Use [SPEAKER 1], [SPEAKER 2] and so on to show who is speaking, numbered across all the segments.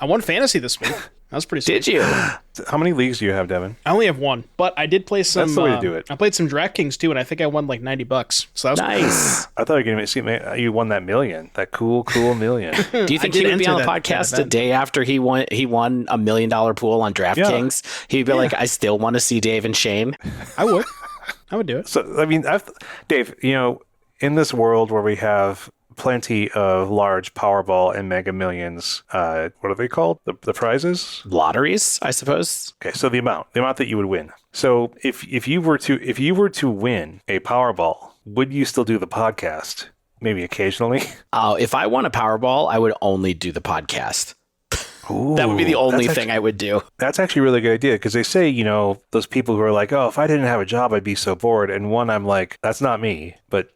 [SPEAKER 1] I won fantasy this week. That was pretty sweet.
[SPEAKER 2] Did you?
[SPEAKER 3] How many leagues do you have, Devon?
[SPEAKER 1] I only have one, but I did play some.
[SPEAKER 3] That's the way to do it.
[SPEAKER 1] I played some DraftKings too, and I think I won like $90. So that was
[SPEAKER 2] Nice.
[SPEAKER 3] I thought you were going to see you won that million, that cool million.
[SPEAKER 2] Do you think he would be on the podcast the day after he won $1 million pool on DraftKings? Yeah. He'd be like, I still want to see Dave and Shane.
[SPEAKER 1] I would do it.
[SPEAKER 3] So I mean, Dave, in this world where we have plenty of large Powerball and Mega Millions, what are they called? The prizes?
[SPEAKER 2] Lotteries, I suppose.
[SPEAKER 3] Okay, so the amount that you would win. So if you were to win a Powerball, would you still do the podcast? Maybe occasionally.
[SPEAKER 2] If I won a Powerball, I would only do the podcast.
[SPEAKER 3] Ooh,
[SPEAKER 2] that would be the only thing I would do.
[SPEAKER 3] That's actually a really good idea, because they say, those people who are like, oh, if I didn't have a job, I'd be so bored. And one, I'm like, that's not me. But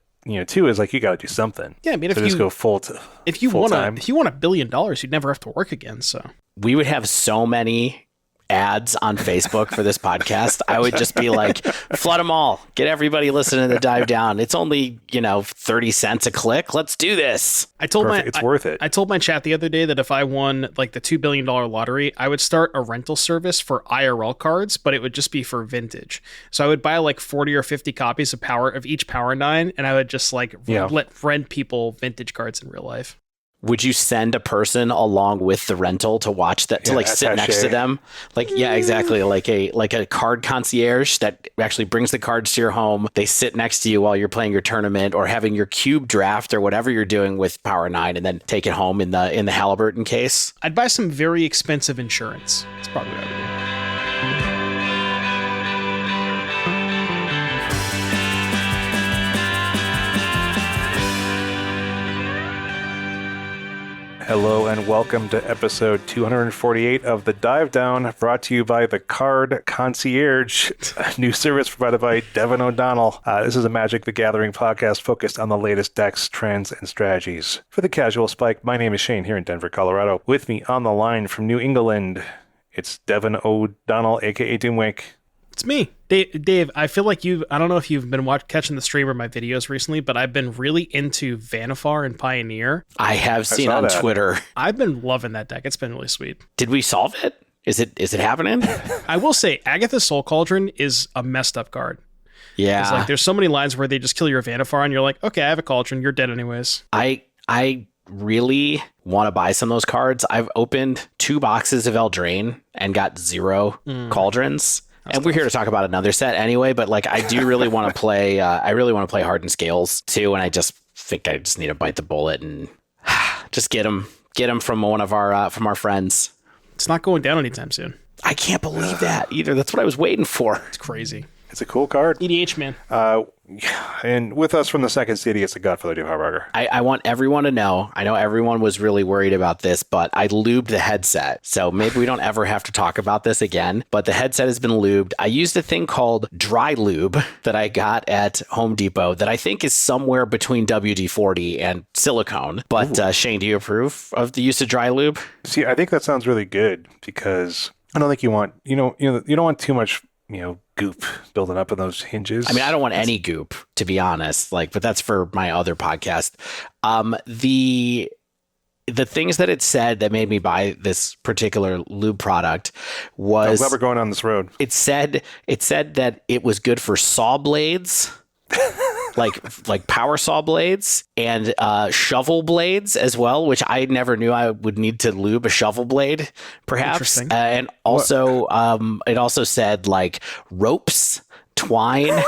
[SPEAKER 3] two is like, you got to do something.
[SPEAKER 1] Yeah, I mean, if
[SPEAKER 3] you just go full time.
[SPEAKER 1] If you won $1 billion, you'd never have to work again. So
[SPEAKER 2] we would have so many ads on Facebook for this podcast. I would just be like, flood them all. Get everybody listening to Dive Down. It's only 30 cents a click. Let's do this.
[SPEAKER 3] It's worth it.
[SPEAKER 1] I told my chat the other day that if I won like the $2 billion lottery, I would start a rental service for IRL cards, but it would just be for vintage. So I would buy like 40 or 50 copies of each Power 9, and I would just rent people vintage cards in real life.
[SPEAKER 2] Would you send a person along with the rental to watch that, to sit next to them? Exactly. Like a card concierge that actually brings the cards to your home. They sit next to you while you're playing your tournament or having your cube draft or whatever you're doing with Power 9, and then take it home in the Halliburton case.
[SPEAKER 1] I'd buy some very expensive insurance. That's probably what I would do.
[SPEAKER 3] Hello and welcome to episode 248 of the Dive Down, brought to you by the Card Concierge, a new service provided by Devon O'Donnell. This is a Magic the Gathering podcast focused on the latest decks, trends, and strategies. For the casual spike, my name is Shane here in Denver, Colorado. With me on the line from New England, it's Devon O'Donnell, aka Doomwake.
[SPEAKER 1] It's me, Dave. I feel like I don't know if you've been catching the stream or my videos recently, but I've been really into Vannifar and Pioneer.
[SPEAKER 2] I have seen on Twitter.
[SPEAKER 1] I've been loving that deck. It's been really sweet.
[SPEAKER 2] Did we solve it? Is it happening?
[SPEAKER 1] I will say Agatha's Soul Cauldron is a messed up card.
[SPEAKER 2] Yeah.
[SPEAKER 1] It's like there's so many lines where they just kill your Vannifar and you're like, okay, I have a Cauldron. You're dead anyways.
[SPEAKER 2] I really want to buy some of those cards. I've opened 2 boxes of Eldraine and got 0 Cauldrons. That's and we're here to talk about another set anyway, but I do really want to play. I really want to play Hardened Scales too, and I just think I just need to bite the bullet and just get them from one of our friends.
[SPEAKER 1] It's not going down anytime soon.
[SPEAKER 2] I can't believe that either. That's what I was waiting for.
[SPEAKER 1] It's crazy.
[SPEAKER 3] It's a cool card.
[SPEAKER 1] EDH, man.
[SPEAKER 3] And with us from the Second City, it's the Godfather Dave Harburger.
[SPEAKER 2] I want everyone to know, I know everyone was really worried about this, but I lubed the headset. So maybe we don't ever have to talk about this again, but the headset has been lubed. I used a thing called Dry Lube that I got at Home Depot that I think is somewhere between WD-40 and silicone. But Shane, do you approve of the use of Dry Lube?
[SPEAKER 3] See, I think that sounds really good because I don't think you want, you don't want too much, goop building up in those hinges.
[SPEAKER 2] I mean, I don't want any goop, to be honest, but that's for my other podcast. The things that it said that made me buy this particular lube product was...
[SPEAKER 3] I'm glad we're going on this road.
[SPEAKER 2] It said that it was good for saw blades, like power saw blades and shovel blades as well, which I never knew I would need to lube a shovel blade, perhaps. And also, it also said ropes, twine.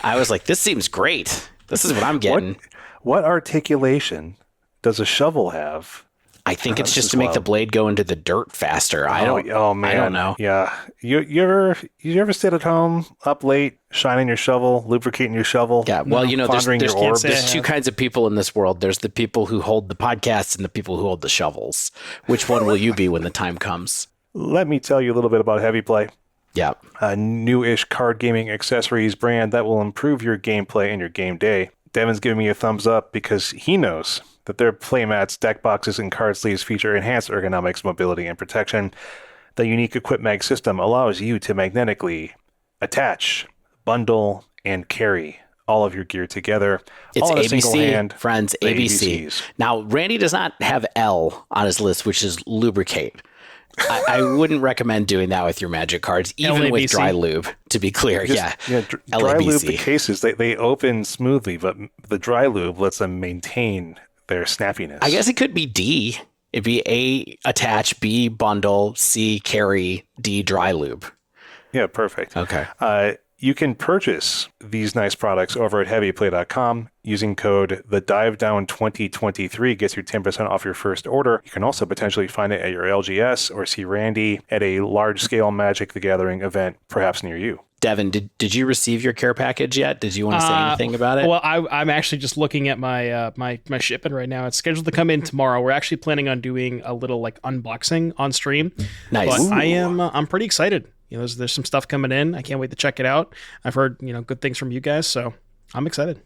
[SPEAKER 2] I was like, this seems great. This is what I'm getting.
[SPEAKER 3] What articulation does a shovel have?
[SPEAKER 2] I think it's just to make the blade go into the dirt faster. I don't know.
[SPEAKER 3] Yeah. You ever sit at home up late, shining your shovel, lubricating your shovel?
[SPEAKER 2] Yeah. Well,
[SPEAKER 3] there's
[SPEAKER 2] 2 kinds of people in this world. There's the people who hold the podcasts and the people who hold the shovels. Which one will you be when the time comes?
[SPEAKER 3] Let me tell you a little bit about Heavy Play.
[SPEAKER 2] Yeah.
[SPEAKER 3] A newish card gaming accessories brand that will improve your gameplay and your game day. Devon's giving me a thumbs up because he knows that their playmats, deck boxes, and card sleeves feature enhanced ergonomics, mobility, and protection. The unique EquipMag system allows you to magnetically attach, bundle, and carry all of your gear together.
[SPEAKER 2] It's
[SPEAKER 3] all in a
[SPEAKER 2] ABC,
[SPEAKER 3] single hand.
[SPEAKER 2] friends, ABC.
[SPEAKER 3] ABCs.
[SPEAKER 2] Now, Randy does not have L on his list, which is lubricate. I wouldn't recommend doing that with your magic cards, even with
[SPEAKER 1] LABC.
[SPEAKER 2] dry lube, to be clear.
[SPEAKER 3] Yeah, dry
[SPEAKER 2] LABC.
[SPEAKER 3] lube the cases, they open smoothly, but the dry lube lets them maintain their snappiness.
[SPEAKER 2] I guess it could be D. It'd be A, attach, B, bundle, C, carry, D, dry lube.
[SPEAKER 3] Yeah, perfect.
[SPEAKER 2] Okay.
[SPEAKER 3] You can purchase these nice products over at heavyplay.com using code TheDiveDown2023 gets you 10% off your first order. You can also potentially find it at your LGS or see Randy at a large-scale Magic the Gathering event, perhaps near you.
[SPEAKER 2] Devon, did you receive your care package yet? Did you want to say anything about it?
[SPEAKER 1] Well, I'm actually just looking at my my shipping right now. It's scheduled to come in tomorrow. We're actually planning on doing a little like unboxing on stream.
[SPEAKER 2] Nice.
[SPEAKER 1] But I'm pretty excited. There's some stuff coming in. I can't wait to check it out. I've heard good things from you guys, so I'm excited.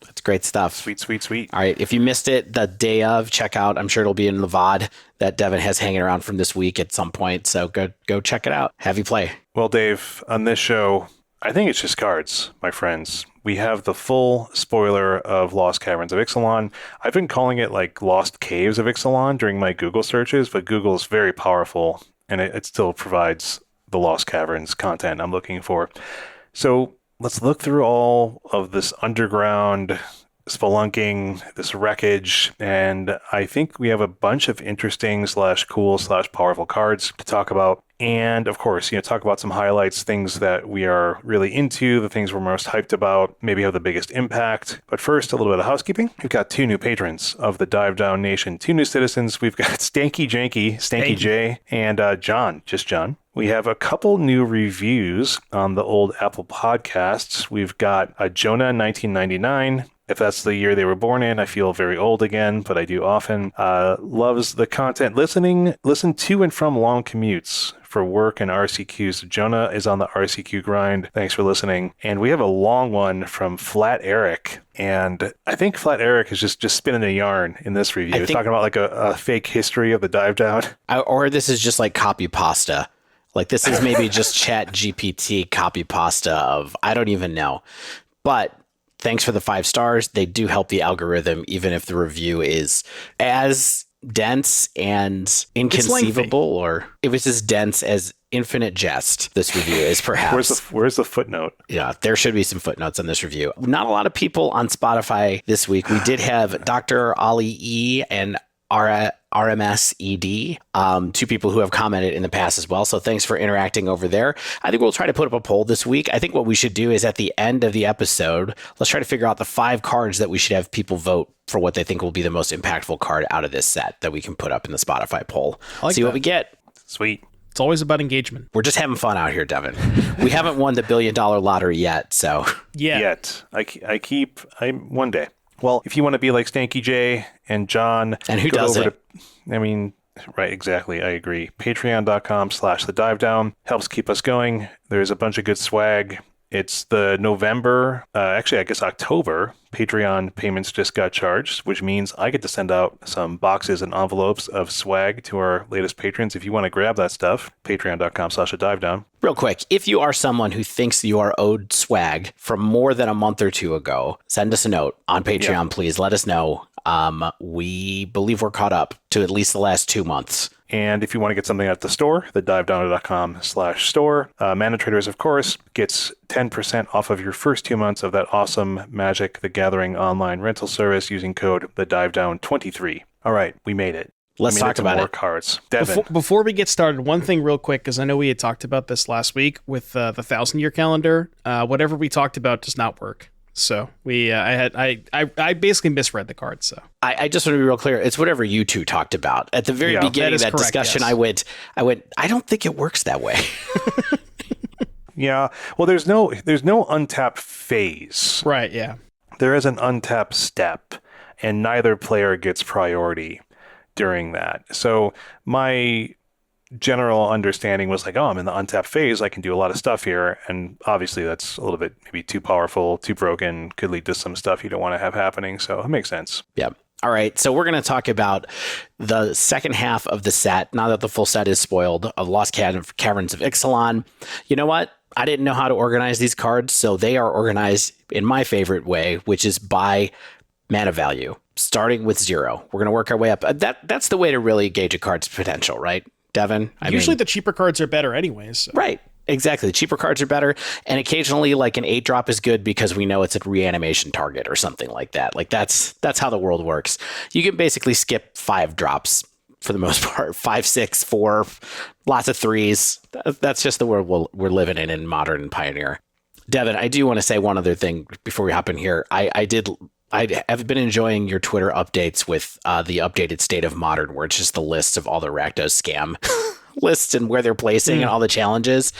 [SPEAKER 2] That's great stuff.
[SPEAKER 3] Sweet, sweet, sweet.
[SPEAKER 2] All right. If you missed it the day of, check out. I'm sure it'll be in the VOD that Devon has hanging around from this week at some point. So go check it out. Have you play.
[SPEAKER 3] Well, Dave, on this show, I think it's just cards, my friends. We have the full spoiler of Lost Caverns of Ixalan. I've been calling it like Lost Caves of Ixalan during my Google searches, but Google is very powerful, and it still provides the Lost Caverns content I'm looking for. So let's look through all of this underground spelunking, this wreckage, and I think we have a bunch of interesting / cool / powerful cards to talk about. And of course, talk about some highlights, things that we are really into, the things we're most hyped about, maybe have the biggest impact. But first, a little bit of housekeeping. We've got 2 new patrons of the Dive Down Nation, 2 new citizens. We've got Stanky J, and John. We have a couple new reviews on the old Apple Podcasts. We've got Jonah 1999. If that's the year they were born in, I feel very old again, but I do often. Loves the content. Listen to and from long commutes for work and RCQs. Jonah is on the RCQ grind. Thanks for listening. And we have a long one from Flat Eric. And I think Flat Eric is just spinning a yarn in this review. He's talking about like a fake history of the dive down.
[SPEAKER 2] Or this is just like copy pasta. Like this is maybe just Chat GPT copy pasta of, I don't even know. But thanks for the 5 stars. They do help the algorithm, even if the review is as dense and inconceivable, or if it's as dense as Infinite Jest. This review is perhaps.
[SPEAKER 3] Where's the footnote?
[SPEAKER 2] Yeah, there should be some footnotes on this review. Not a lot of people on Spotify this week. We did have Dr. Ali E and RMSED, 2 people who have commented in the past as well. So thanks for interacting over there. I think we'll try to put up a poll this week. I think what we should do is at the end of the episode, let's try to figure out the 5 cards that we should have people vote for what they think will be the most impactful card out of this set that we can put up in the Spotify poll. See what we get.
[SPEAKER 3] Sweet.
[SPEAKER 1] It's always about engagement.
[SPEAKER 2] We're just having fun out here, Devon. We haven't won the $1 billion lottery yet, so.
[SPEAKER 3] Yet. I one day. Well, if you want to be like Stanky J and John.
[SPEAKER 2] And who doesn't?
[SPEAKER 3] Right, exactly. I agree. Patreon.com/thedivedown helps keep us going. There's a bunch of good swag. It's the November, October Patreon payments just got charged, which means I get to send out some boxes and envelopes of swag to our latest patrons. If you want to grab that stuff, patreon.com/thedivedown.
[SPEAKER 2] Real quick, if you are someone who thinks you are owed swag from more than a month or 2 ago, send us a note on Patreon, please. Let us know. We believe we're caught up to at least the last 2 months.
[SPEAKER 3] And if you want to get something at the store, thedivedown.com/store. Mana Traders, of course, gets 10% off of your first 2 months of that awesome Magic the Gathering online rental service using code TheDiveDown23. All right, we made it.
[SPEAKER 2] Let's talk about
[SPEAKER 3] more
[SPEAKER 2] it.
[SPEAKER 3] Cards. Devon.
[SPEAKER 1] Before we get started, one thing real quick, because I know we had talked about this last week with the 1,000-year calendar. Whatever we talked about does not work. So I basically misread the card. So
[SPEAKER 2] I just want to be real clear. It's whatever you 2 talked about at the very beginning of that
[SPEAKER 1] correct,
[SPEAKER 2] discussion.
[SPEAKER 1] yes.
[SPEAKER 2] I went. I don't think it works that way.
[SPEAKER 3] Yeah. Well, there's no untap phase.
[SPEAKER 1] right, yeah.
[SPEAKER 3] There is an untap step, and neither player gets priority during that. So my general understanding was like, I'm in the untap phase. I can do a lot of stuff here. And obviously that's a little bit maybe too powerful, too broken, could lead to some stuff you don't want to have happening. So it makes sense.
[SPEAKER 2] Yeah. All right. So we're going to talk about the second half of the set, now that the full set is spoiled, of Lost Caverns of Ixalan. You know what? I didn't know how to organize these cards, so they are organized in my favorite way, which is by mana value, starting with 0. We're going to work our way up. That's the way to really gauge a card's potential, right? Devon.
[SPEAKER 1] Usually the cheaper cards are better anyways. So.
[SPEAKER 2] Right. Exactly. The cheaper cards are better. And occasionally like an 8-drop is good because we know it's a reanimation target or something like that. Like that's how the world works. You can basically skip 5 drops for the most part. 5, 6, 4, lots of 3s. That's just the world we're living in Modern and Pioneer. Devon, I do want to say one other thing before we hop in here. I have been enjoying your Twitter updates with the updated State of Modern, where it's just the lists of all the Rakdos scam lists and where they're placing and all the challenges.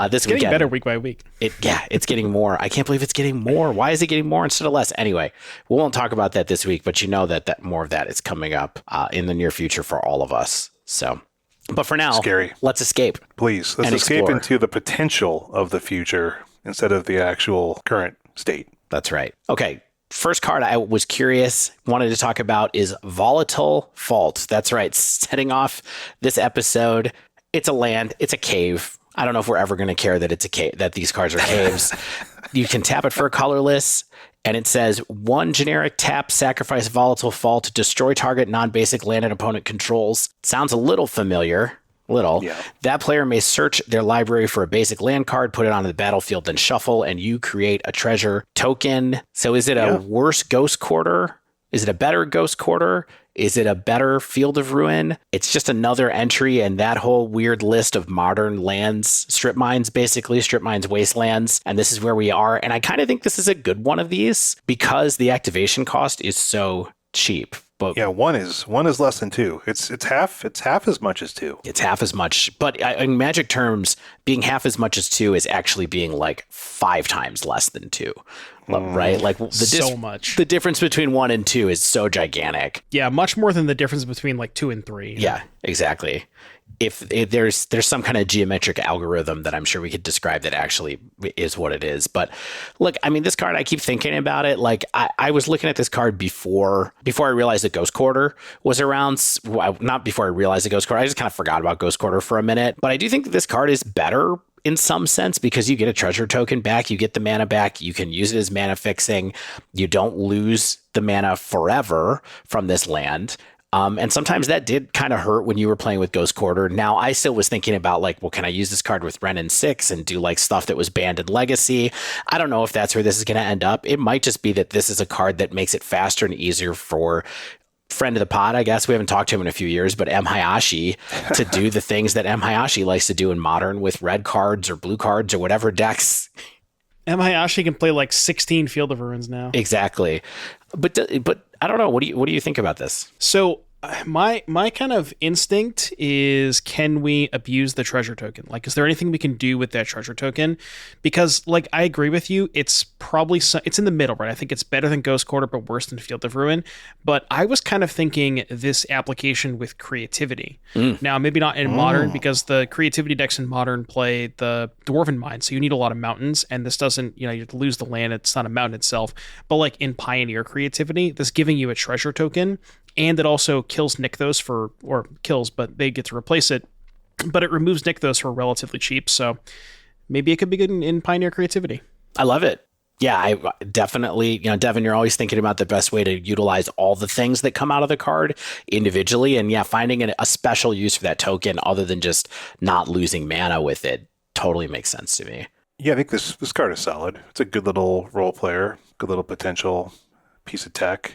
[SPEAKER 2] This
[SPEAKER 1] getting
[SPEAKER 2] weekend,
[SPEAKER 1] better week by week.
[SPEAKER 2] It's getting more. I can't believe it's getting more. Why is it getting more instead of less? Anyway, we won't talk about that this week, but you know that more of that is coming up in the near future for all of us. So, but for now,
[SPEAKER 3] scary.
[SPEAKER 2] Let's escape.
[SPEAKER 3] Please, let's escape into the potential of the future instead of the actual current state.
[SPEAKER 2] That's right. Okay. First card I was curious, wanted to talk about is Volatile Fault. That's right. Setting off this episode. It's a land. It's a cave. I don't know if we're ever going to care that it's a cave, that these cards are caves. You can tap it for a colorless, and it says 1 generic tap, sacrifice Volatile Fault, destroy target non-basic land an opponent controls. Sounds a little familiar. Yeah. That player may search their library for a basic land card, put it onto the battlefield, then shuffle, and you create a treasure token. So is it a worse Ghost Quarter? Is it a better Ghost Quarter? Is it a better Field of Ruin? It's just another entry in that whole weird list of modern lands, strip mines, basically, strip mines, wastelands. And this is where we are. And I kind of think this is a good one of these because the activation cost is so cheap. But
[SPEAKER 3] yeah, one is less than 2. It's half as much as 2.
[SPEAKER 2] It's half as much, but in Magic terms, being half as much as 2 is actually being like 5 times less than 2, right? Like
[SPEAKER 1] so much.
[SPEAKER 2] The difference between 1 and 2 is so gigantic.
[SPEAKER 1] Yeah, much more than the difference between like 2 and 3.
[SPEAKER 2] Yeah, exactly. If there's some kind of geometric algorithm that I'm sure we could describe that actually is what it is. But look, I mean, this card, I keep thinking about it. Like I was looking at this card before I realized that Ghost Quarter was around. Well, not before I realized the Ghost Quarter. I just kind of forgot about Ghost Quarter for a minute. But I do think that this card is better in some sense because you get a treasure token back, you get the mana back, you can use it as mana fixing. You don't lose the mana forever from this land. And sometimes that did kind of hurt when you were playing with Ghost Quarter. Now, I still was thinking about like, well, can I use this card with Wrenn and 6 and do like stuff that was banned in Legacy? I don't know if that's where this is going to end up. It might just be that this is a card that makes it faster and easier for friend of the pod, I guess. We haven't talked to him in a few years, but M. Hayashi to do the things that M. Hayashi likes to do in Modern with red cards or blue cards or whatever decks.
[SPEAKER 1] M. Hayashi can play like 16 Field of Ruins now.
[SPEAKER 2] Exactly. But I don't know. What do you think about this?
[SPEAKER 1] So my kind of instinct is, can we abuse the treasure token? Like, is there anything we can do with that treasure token? Because like, I agree with you. It's probably, it's in the middle, right? I think it's better than Ghost Quarter, but worse than Field of Ruin. But I was kind of thinking this application with creativity. Now, maybe not in Modern, because the creativity decks in Modern play the Dwarven Mine. So you need a lot of mountains, and this doesn't, you have to lose the land. It's not a mountain itself. But like in Pioneer creativity, this giving you a treasure token, and it also kills Nykthos but they get to replace it. But it removes Nykthos for relatively cheap, so maybe it could be good in Pioneer creativity.
[SPEAKER 2] I love it. Yeah, I definitely, Devon, you're always thinking about the best way to utilize all the things that come out of the card individually. And yeah, finding a special use for that token other than just not losing mana with it totally makes sense to me.
[SPEAKER 3] Yeah, I think this card is solid. It's a good little role player, good little potential piece of tech.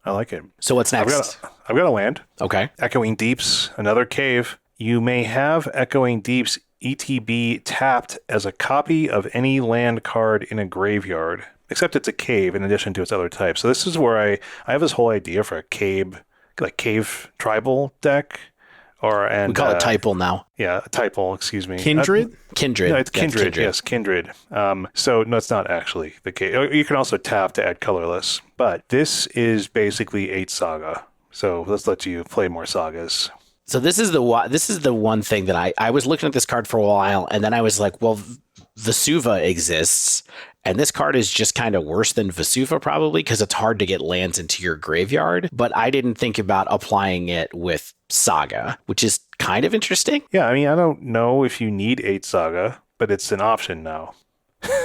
[SPEAKER 3] I like it.
[SPEAKER 2] So what's next?
[SPEAKER 3] I've got a land.
[SPEAKER 2] Okay.
[SPEAKER 3] Echoing Deeps, another cave. You may have Echoing Deeps ETB tapped as a copy of any land card in a graveyard, except it's a cave in addition to its other types. So this is where I have this whole idea for a cave tribal deck. We call it Typal now. Yeah, Typal, excuse me.
[SPEAKER 1] Kindred?
[SPEAKER 2] Kindred.
[SPEAKER 3] No, it's Kindred. Yes, Kindred. So no, it's not actually the cave. You can also tap to add colorless, but this is basically 8 Saga. So let's let you play more sagas.
[SPEAKER 2] So this is the one thing that I was looking at this card for a while, and then I was like, well, Vesuva exists, and this card is just kind of worse than Vesuva probably because it's hard to get lands into your graveyard, but I didn't think about applying it with Saga, which is kind of interesting.
[SPEAKER 3] Yeah, I mean, I don't know if you need 8 Saga, but it's an option now.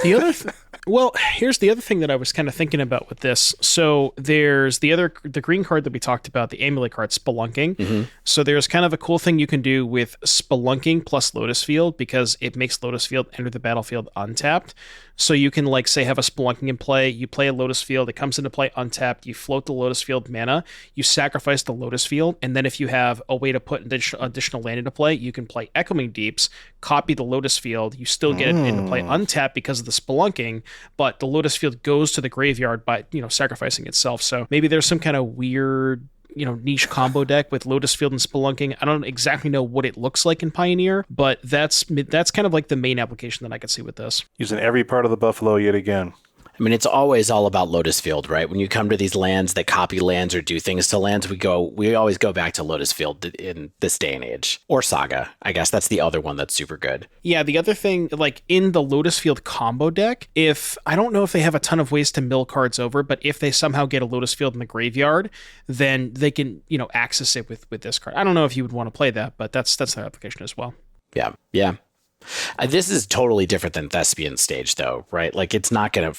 [SPEAKER 1] The Well, here's the other thing that I was kind of thinking about with this. So there's the green card that we talked about, the amulet card, Spelunking. So there's kind of a cool thing you can do with Spelunking plus Lotus Field, because it makes Lotus Field enter the battlefield untapped. So you can, like, say, have a Spelunking in play, you play a Lotus Field, it comes into play untapped, you float the Lotus Field mana, you sacrifice the Lotus Field, and then if you have a way to put additional land into play, you can play Echoing Deeps, copy the Lotus Field, you still get it into play untapped because of the Spelunking, but the Lotus Field goes to the graveyard by, sacrificing itself. So maybe there's some kind of weird, niche combo deck with Lotus Field and Spelunking. I don't exactly know what it looks like in Pioneer, but that's kind of like the main application that I could see with this.
[SPEAKER 3] Using every part of the buffalo yet again.
[SPEAKER 2] I mean, it's always all about Lotus Field, right? When you come to these lands that copy lands or do things to lands, we always go back to Lotus Field in this day and age. Or Saga. I guess that's the other one that's super good.
[SPEAKER 1] Yeah, the other thing, like in the Lotus Field combo deck, I don't know if they have a ton of ways to mill cards over, but if they somehow get a Lotus Field in the graveyard, then they can, access it with this card. I don't know if you would want to play that, but that's their application as well.
[SPEAKER 2] Yeah. This is totally different than Thespian Stage, though, right? Like, it's not gonna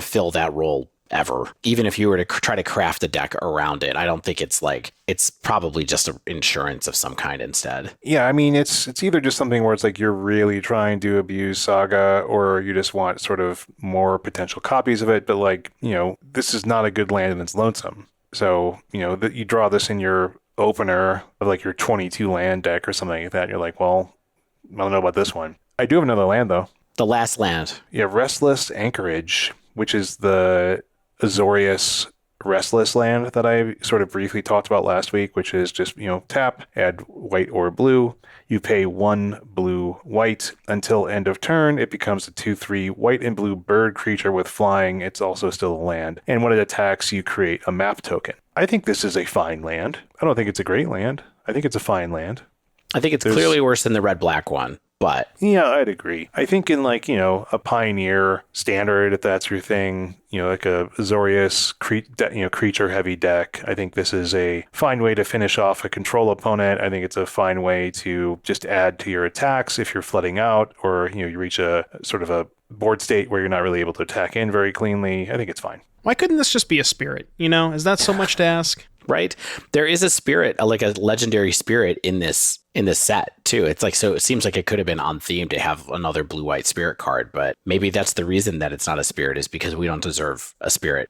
[SPEAKER 2] fill that role ever. Even if you were to try to craft a deck around it, I don't think it's probably just an insurance of some kind instead.
[SPEAKER 3] Yeah, I mean, it's either just something where it's like you're really trying to abuse Saga, or you just want sort of more potential copies of it. But like, this is not a good land and it's lonesome. So, that you draw this in your opener of like your 22 land deck or something like that. You're like, well, I don't know about this one. I do have another land, though.
[SPEAKER 2] The last land.
[SPEAKER 3] Yeah, Restless Anchorage, which is the Azorius Restless land that I sort of briefly talked about last week, which is just, tap, add white or blue. You pay 1 blue white until end of turn. It becomes a 2/3 white and blue bird creature with flying. It's also still a land. And when it attacks, you create a map token. I think this is a fine land. I don't think it's a great land. I think it's a fine land.
[SPEAKER 2] I think it's clearly worse than the red-black one, but...
[SPEAKER 3] Yeah, I'd agree. I think in like, a Pioneer standard, if that's your thing, like a Azorius creature-heavy deck, I think this is a fine way to finish off a control opponent. I think it's a fine way to just add to your attacks if you're flooding out, or, you reach a sort of a board state where you're not really able to attack in very cleanly. I think it's fine.
[SPEAKER 1] Why couldn't this just be a spirit? Is that so much to ask?
[SPEAKER 2] Right? There is a spirit, like a legendary spirit in this set too. It's like, so it seems like it could have been on theme to have another blue-white spirit card, but maybe that's the reason that it's not a spirit, is because we don't deserve a spirit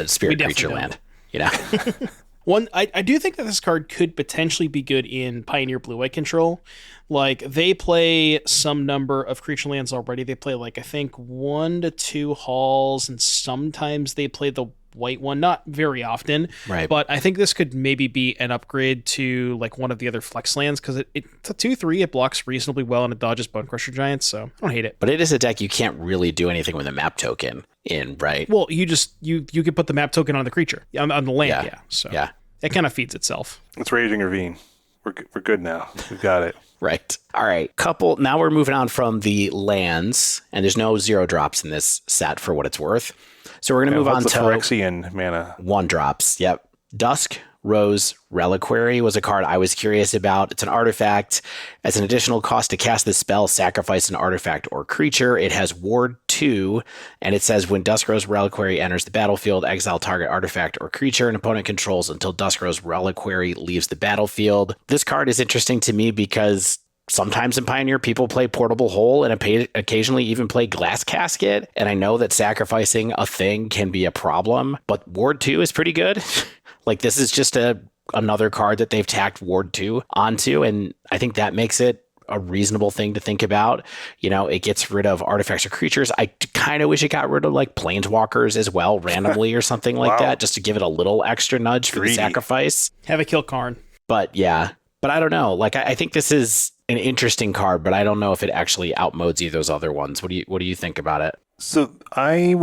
[SPEAKER 2] spirit creature land.
[SPEAKER 1] I do think that this card could potentially be good in Pioneer blue-white control. Like, they play some number of creature lands already. They play, like, I think 1 to 2 halls, and sometimes they play the white one, not very often,
[SPEAKER 2] right?
[SPEAKER 1] But I think this could maybe be an upgrade to like one of the other flex lands, because it's a 2/3. It blocks reasonably well and it dodges Bonecrusher Giants, so I don't hate it.
[SPEAKER 2] But it is a deck you can't really do anything with a map token in, right?
[SPEAKER 1] Well, you could put the map token on the creature, on the land, yeah. So
[SPEAKER 2] yeah,
[SPEAKER 1] it kind of feeds itself.
[SPEAKER 3] It's Raging Ravine. We're good now. We've got it.
[SPEAKER 2] Right. All right. Now we're moving on from the lands, and there's no 0 drops in this set for what it's worth. So we're going to move on to
[SPEAKER 3] Phyrexian mana.
[SPEAKER 2] 1 drops. Yep. Dusk, Rose, Reliquary was a card I was curious about. It's an artifact. As an additional cost to cast this spell, sacrifice an artifact or creature. It has Ward 2, and it says when Dusk Rose Reliquary enters the battlefield, exile target artifact or creature an opponent controls until Dusk Rose Reliquary leaves the battlefield. This card is interesting to me because sometimes in Pioneer, people play Portable Hole and occasionally even play Glass Casket. And I know that sacrificing a thing can be a problem, but Ward 2 is pretty good. Like, this is just another card that they've tacked Ward 2 onto, and I think that makes it a reasonable thing to think about. It gets rid of artifacts or creatures. I kind of wish it got rid of like planeswalkers as well, randomly or something like that, just to give it a little extra nudge for the sacrifice.
[SPEAKER 1] Have it kill Karn.
[SPEAKER 2] But yeah, but I don't know. Like, I think this is an interesting card, but I don't know if it actually outmodes either of those other ones. What do you think about it?
[SPEAKER 3] So I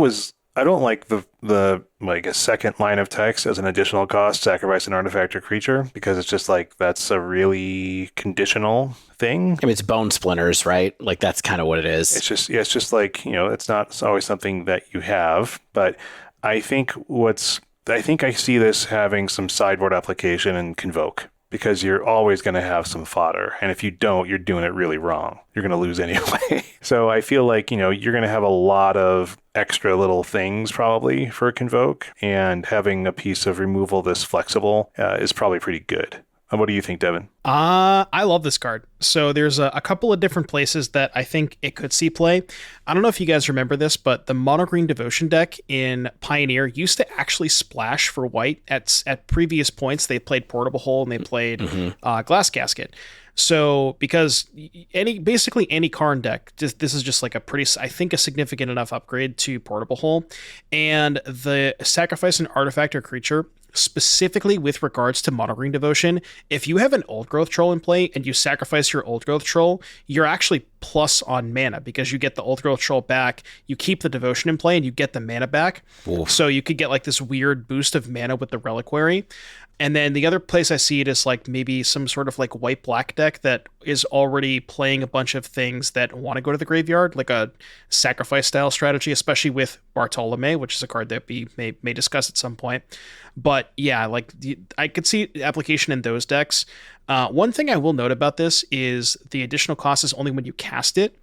[SPEAKER 3] don't like the like a second line of text as an additional cost, sacrifice an artifact or creature, because it's just like that's a really conditional thing.
[SPEAKER 2] I mean, it's bone splinters, right? Like, that's kind of what it is.
[SPEAKER 3] It's just like, it's not always something that you have, but I think I see this having some sideboard application in Convoke. because you're always going to have some fodder. And if you don't, you're doing it really wrong. You're going to lose anyway. So I feel like, you're going to have a lot of extra little things probably for Convoke, and having a piece of removal this flexible is probably pretty good. What do you think, Devon?
[SPEAKER 1] I love this card. So there's a couple of different places that I think it could see play. I don't know if you guys remember this, but the mono green devotion deck in Pioneer used to actually splash for white at previous points. They played Portable Hole and they played Glass Casket. So because basically any Karn deck, this is just like I think a significant enough upgrade to Portable Hole, and the sacrifice an artifact or creature. Specifically with regards to mono green devotion, if you have an old growth troll in play and you sacrifice your old growth troll, you're actually plus on mana because you get the old growth troll back, you keep the devotion in play, and you get the mana back. Oof. So you could get like this weird boost of mana with the Reliquary. And then the other place I see it is like maybe some sort of like white-black deck that is already playing a bunch of things that want to go to the graveyard, like a sacrifice style strategy, especially with Bartolome, which is a card that we may discuss at some point. But yeah, like I could see application in those decks. One thing I will note about this is the additional cost is only when you cast it.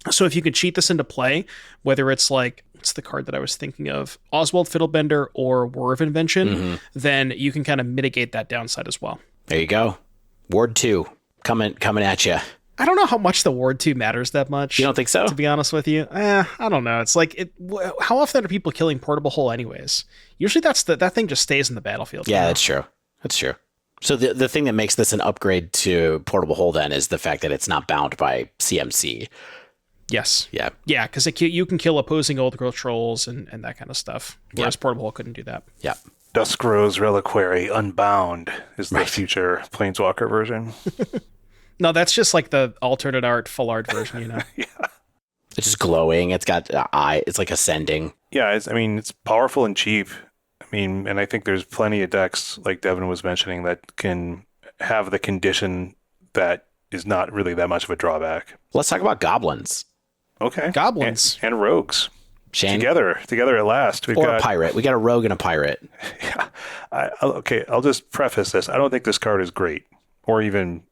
[SPEAKER 1] So if you can cheat this into play, whether it's like, what's the card that I was thinking of, Oswald Fiddlebender or War of Invention, then you can kind of mitigate that downside as well. There
[SPEAKER 2] you go. Ward 2 coming at you.
[SPEAKER 1] I don't know how much the Ward 2 matters that much.
[SPEAKER 2] You don't think so?
[SPEAKER 1] To be honest with you, I don't know. It's like, how often are people killing Portable Hole anyways? Usually that thing just stays in the battlefield.
[SPEAKER 2] Yeah, that's true. That's true. So the thing that makes this an upgrade to Portable Hole then is the fact that it's not bound by CMC.
[SPEAKER 1] Yes.
[SPEAKER 2] Yeah.
[SPEAKER 1] Yeah, because you can kill opposing old growth trolls and that kind of stuff, whereas Portable Hole couldn't do that.
[SPEAKER 2] Yeah.
[SPEAKER 3] Duskrose Reliquary Unbound is the future Planeswalker version.
[SPEAKER 1] No, that's just like the alternate art, full art version,
[SPEAKER 3] Yeah.
[SPEAKER 2] It's just glowing. It's got eye. It's like ascending.
[SPEAKER 3] Yeah, it's powerful and cheap. And I think there's plenty of decks, like Devon was mentioning, that can have the condition that is not really that much of a drawback.
[SPEAKER 2] Let's talk about goblins.
[SPEAKER 3] Okay.
[SPEAKER 1] Goblins.
[SPEAKER 3] And rogues.
[SPEAKER 2] Shane?
[SPEAKER 3] Together at last.
[SPEAKER 2] Or a pirate. We got a rogue and a pirate.
[SPEAKER 3] Yeah. I'll just preface this. I don't think this card is great or even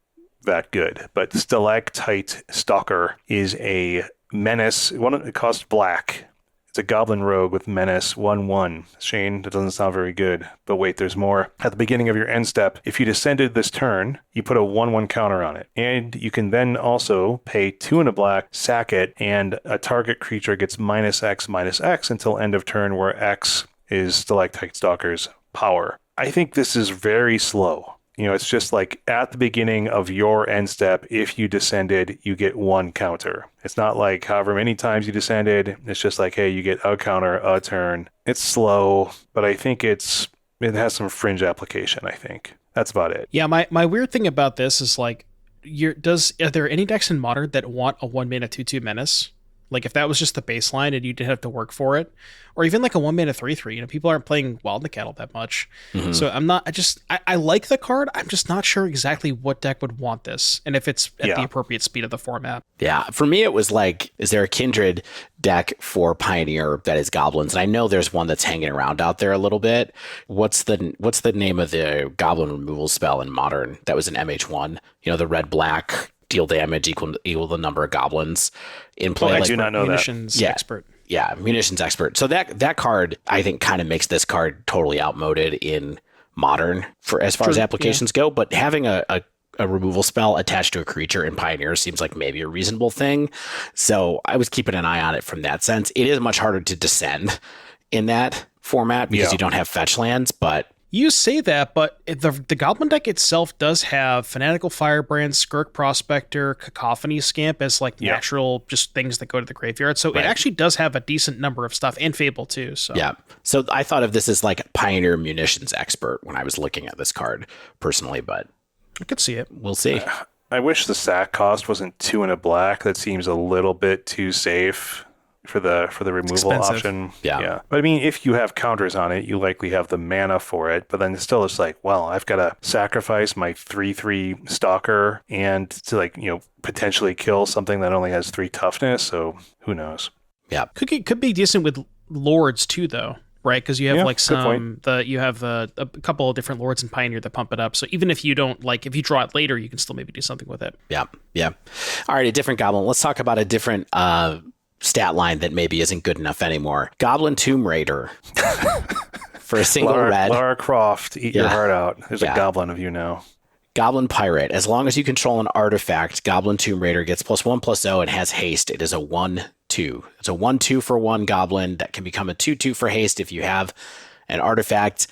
[SPEAKER 3] that good, but Stalactite Stalker is a menace. It costs black. It's a goblin rogue with menace 1/1. Shane, that doesn't sound very good. But wait, there's more. At the beginning of your end step, if you descended this turn, you put a 1/1 counter on it. And you can then also pay 2 and a black, sack it, and a target creature gets -X until end of turn, where X is Stalactite Stalker's power. I think this is very slow. It's just like at the beginning of your end step, if you descended, you get 1 counter. It's not like however many times you descended. It's just like, hey, you get a counter, a turn. It's slow, but I think it has some fringe application, I think. That's about it.
[SPEAKER 1] Yeah, my weird thing about this is like, are there any decks in Modern that want a 1-mana 2/2 menace? Like if that was just the baseline and you didn't have to work for it, or even like a 1-mana 3/3, people aren't playing Wild in the Cattle that much. So I like the card. I'm just not sure exactly what deck would want this and if it's at the appropriate speed of the format.
[SPEAKER 2] Yeah. For me, it was like, is there a Kindred deck for Pioneer that is goblins? And I know there's one that's hanging around out there a little bit. What's the name of the goblin removal spell in Modern that was an MH1? The red-black, deal damage equal the number of goblins in play.
[SPEAKER 3] I do not know
[SPEAKER 1] Munitions Expert.
[SPEAKER 2] Yeah, Munitions Expert. So that card, I think, kind of makes this card totally outmoded in Modern for as far as applications go. But having a removal spell attached to a creature in Pioneer seems like maybe a reasonable thing. So I was keeping an eye on it from that sense. It is much harder to descend in that format because you don't have fetch lands, but
[SPEAKER 1] you say that, but the Goblin deck itself does have Fanatical Firebrand, Skirk Prospector, Cacophony Scamp as like natural just things that go to the graveyard. So it actually does have a decent number of stuff, and Fable too. So
[SPEAKER 2] So I thought of this as like Pioneer Munitions Expert when I was looking at this card personally, but
[SPEAKER 1] I could see it.
[SPEAKER 2] We'll see.
[SPEAKER 3] I wish the sack cost wasn't 2 and a black. That seems a little bit too safe for the removal option.
[SPEAKER 2] Yeah.
[SPEAKER 3] But if you have counters on it, you likely have the mana for it. But then still it's like, well, I've got to sacrifice my 3/3 Stalker and to potentially kill something that only has 3 toughness. So who knows?
[SPEAKER 2] Yeah.
[SPEAKER 1] Could be decent with Lords too, though. right? Because you have like
[SPEAKER 3] good point.
[SPEAKER 1] you have a couple of different lords in Pioneer that pump it up. So even if you don't like, if you draw it later, you can still maybe do something with it.
[SPEAKER 2] Yeah. All right, a different goblin. Let's talk about a different stat line that maybe isn't good enough anymore. Goblin Tomb Raider. For a single red.
[SPEAKER 3] Lara Croft, eat your heart out. There's a goblin of you now.
[SPEAKER 2] Goblin Pirate. As long as you control an artifact, Goblin Tomb Raider gets +1/+0 and has haste. It is a 1/2. It's a 1/2 for 1 goblin that can become a 2/2 for haste if you have an artifact.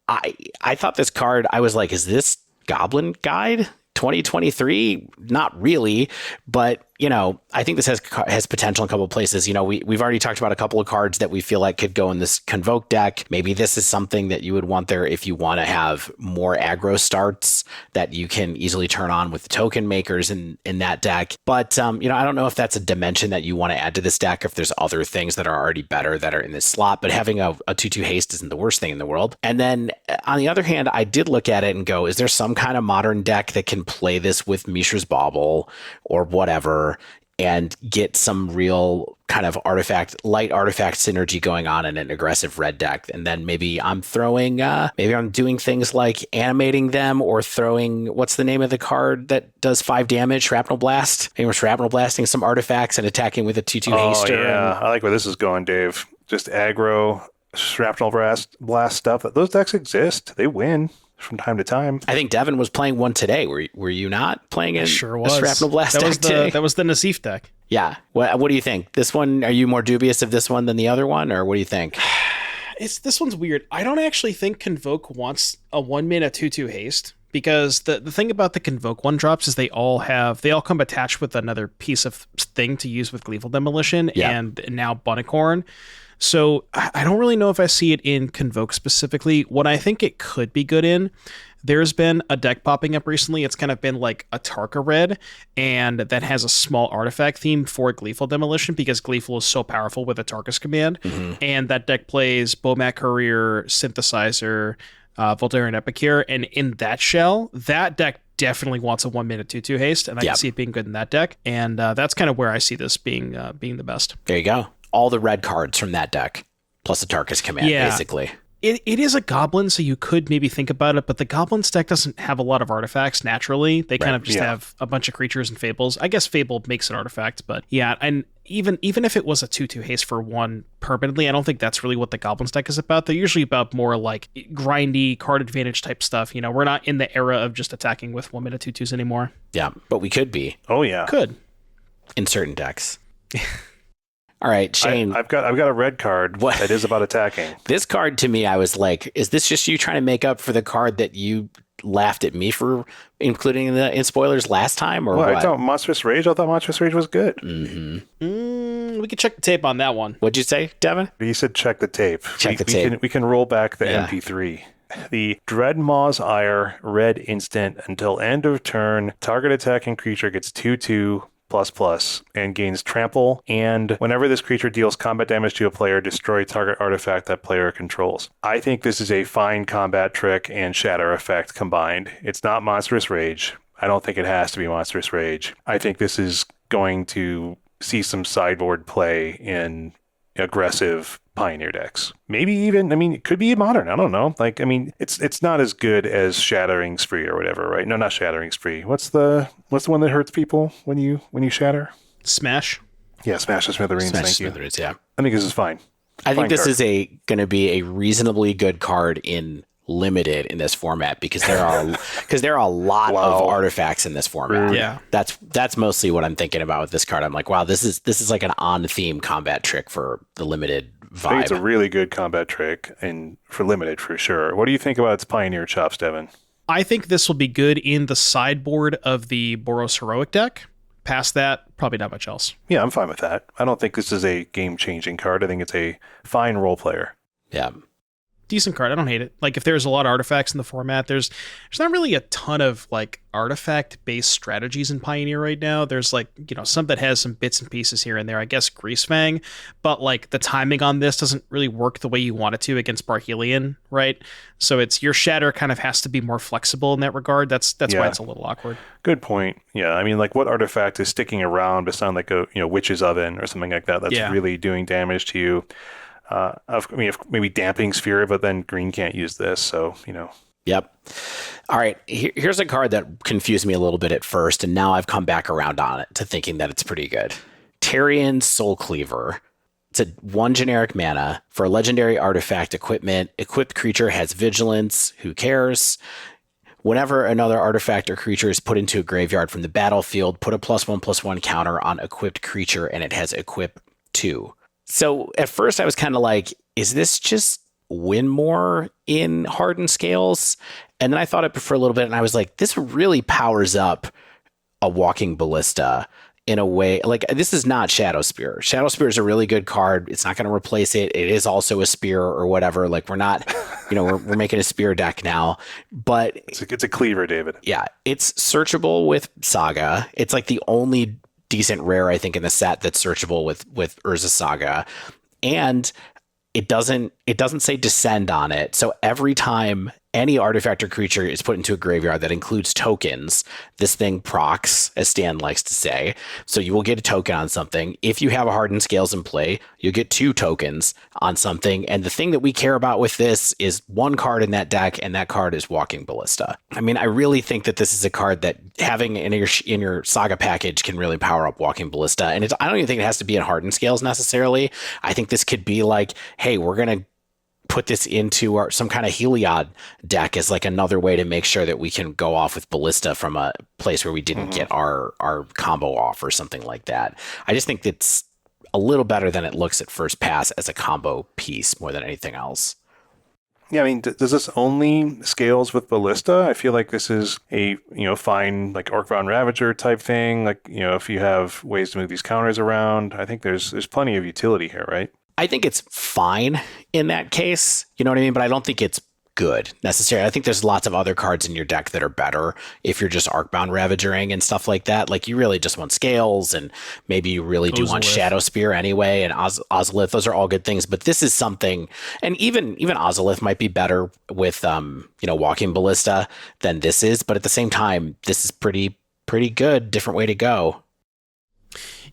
[SPEAKER 2] I thought this card, I was like, is this Goblin Guide 2023? Not really, but I think this has potential in a couple of places. We've already talked about a couple of cards that we feel like could go in this Convoke deck. Maybe this is something that you would want there if you want to have more aggro starts that you can easily turn on with the token makers in that deck. But, I don't know if that's a dimension that you want to add to this deck, if there's other things that are already better that are in this slot. But having a 2/2 haste isn't the worst thing in the world. And then on the other hand, I did look at it and go, is there some kind of modern deck that can play this with Mishra's Bauble or whatever and get some real kind of light artifact synergy going on in an aggressive red deck? And then maybe I'm doing things like animating them or throwing, what's the name of the card that does 5 damage? Shrapnel Blast. Maybe we're shrapnel blasting some artifacts and attacking with a 2/2 haster.
[SPEAKER 3] Yeah, I like where this is going, Dave. Just aggro, shrapnel blast stuff. Those decks exist. They win from time to time.
[SPEAKER 2] I think Devon was playing one today. Were you not playing it?
[SPEAKER 1] Sure was.
[SPEAKER 2] A Shrapnel Blast deck today?
[SPEAKER 1] That was the Nazif deck.
[SPEAKER 2] Yeah. What do you think? This one, are you more dubious of this one than the other one, or what do you think?
[SPEAKER 1] This one's weird. I don't actually think Convoke wants a 1-mana 2/2 haste, because the thing about the Convoke 1-drops is they all come attached with another piece of thing to use with Gleeful Demolition and now Bunnicorn. So I don't really know if I see it in Convoke specifically. What I think it could be good in, there's been a deck popping up recently. It's kind of been like a Tarka red, and that has a small artifact theme for Gleeful Demolition, because Gleeful is so powerful with a Tarkus command. Mm-hmm. And that deck plays Bomat Courier, Synthesizer, Voltaren Epicure, and in that shell, that deck definitely wants a 1-mana 2/2 haste, and I can see it being good in that deck. And that's kind of where I see this being the best.
[SPEAKER 2] There you go. All the red cards from that deck, plus a Tarkus command, basically.
[SPEAKER 1] It is a Goblin, so you could maybe think about it, but the Goblin's deck doesn't have a lot of artifacts naturally. They kind of just have a bunch of creatures and Fables. I guess Fable makes an artifact, but and even if it was a 2/2 haste for 1 permanently, I don't think that's really what the Goblin's deck is about. They're usually about more like grindy, card advantage type stuff. We're not in the era of just attacking with 1-mana 2/2s anymore.
[SPEAKER 2] Yeah, but we could be.
[SPEAKER 3] Oh, yeah.
[SPEAKER 1] Could.
[SPEAKER 2] In certain decks. All right, Shane.
[SPEAKER 3] I've got a red card that is about attacking.
[SPEAKER 2] This card, to me, I was like, is this just you trying to make up for the card that you laughed at me for including in spoilers last time, or what?
[SPEAKER 3] I thought Monstrous Rage was good.
[SPEAKER 2] Mm-hmm.
[SPEAKER 1] We could check the tape on that one.
[SPEAKER 2] What'd you say, Devon?
[SPEAKER 3] You said check the tape.
[SPEAKER 2] Check the tape.
[SPEAKER 3] We can roll back the MP3. The Dreadmaw's Ire, red instant. Until end of turn, target attacking creature gets 2/2 ++ and gains trample, and whenever this creature deals combat damage to a player, destroy target artifact that player controls. I think this is a fine combat trick and shatter effect combined. It's not Monstrous Rage. I don't think it has to be Monstrous Rage. I think this is going to see some sideboard play in aggressive Pioneer decks. Maybe even, it could be modern. I don't know. It's not as good as Shattering Spree or whatever, right? No, not Shattering Spree. What's the one that hurts people when you shatter?
[SPEAKER 1] Smash.
[SPEAKER 3] Yeah, Smash the Smithereens. Thank you.
[SPEAKER 2] Yeah.
[SPEAKER 3] I think this is fine.
[SPEAKER 2] I think this is going to be a reasonably good card in limited in this format, because there are a lot of artifacts in this format.
[SPEAKER 1] Yeah,
[SPEAKER 2] that's mostly what I'm thinking about with this card. I'm like, wow, this is like an on theme combat trick for the limited vibe.
[SPEAKER 3] I think it's a really good combat trick, and for limited for sure. What do you think about its Pioneer chops, Devon?
[SPEAKER 1] I think this will be good in the sideboard of the Boros Heroic deck. Past that, probably not much else.
[SPEAKER 3] Yeah, I'm fine with that. I don't think this is a game-changing card. I think it's a fine role player.
[SPEAKER 2] Yeah.
[SPEAKER 1] Decent card. I don't hate it. Like, if there's a lot of artifacts in the format, there's not really a ton of like artifact-based strategies in Pioneer right now. There's some that has some bits and pieces here and there. I guess Greasefang, but like the timing on this doesn't really work the way you want it to against Barhelion, right? So it's your Shatter kind of has to be more flexible in that regard. That's why it's a little awkward.
[SPEAKER 3] Good point. Yeah, what artifact is sticking around beside like a Witch's Oven or something like that that's really doing damage to you? If maybe Damping Sphere, but then green can't use this. So,
[SPEAKER 2] Yep. All right. Here's a card that confused me a little bit at first, and now I've come back around on it to thinking that it's pretty good. Tarrian Soulcleaver. It's a 1 generic mana for a legendary artifact equipment. Equipped creature has vigilance. Who cares? Whenever another artifact or creature is put into a graveyard from the battlefield, put a +1/+1 counter on equipped creature, and it has equip 2. So at first I was kind of like, is this just win more in hardened scales? And then I thought it for a little bit, and I was like, this really powers up a Walking Ballista in a way. Like, this is not Shadow Spear. Shadow Spear is a really good card. It's not going to replace it. It is also a spear or whatever. Like, we're not, we're making a spear deck now, but
[SPEAKER 3] it's a cleaver, David.
[SPEAKER 2] Yeah, it's searchable with Saga. It's like the only decent rare, I think, in the set that's searchable with Urza Saga. And it doesn't say descend on it. So every time any artifact or creature is put into a graveyard that includes tokens, this thing procs, as Stan likes to say. So you will get a token on something. If you have a hardened scales in play, you get 2 tokens on something. And the thing that we care about with this is 1 card in that deck, and that card is Walking Ballista. I mean, I really think that this is a card that having in your Saga package can really power up Walking Ballista. And I don't even think it has to be in hardened scales necessarily. I think this could be like, hey, we're going to put this into some kind of Heliod deck as like another way to make sure that we can go off with Ballista from a place where we didn't get our combo off or something like that. I just think it's a little better than it looks at first pass as a combo piece more than anything else.
[SPEAKER 3] Yeah, I mean, does this only scales with Ballista? I feel like this is a, fine, like Orc-Bound Ravager type thing. Like, if you have ways to move these counters around, I think there's plenty of utility here, right?
[SPEAKER 2] I think it's fine in that case, you know what I mean? But I don't think it's good necessarily. I think there's lots of other cards in your deck that are better if you're just Arcbound Ravagering and stuff like that. Like, you really just want Scales, and maybe you really do want Shadow Spear anyway, and Ozolith. Those are all good things, but this is something, and even Ozolith might be better with Walking Ballista than this is, but at the same time, this is pretty good, different way to go.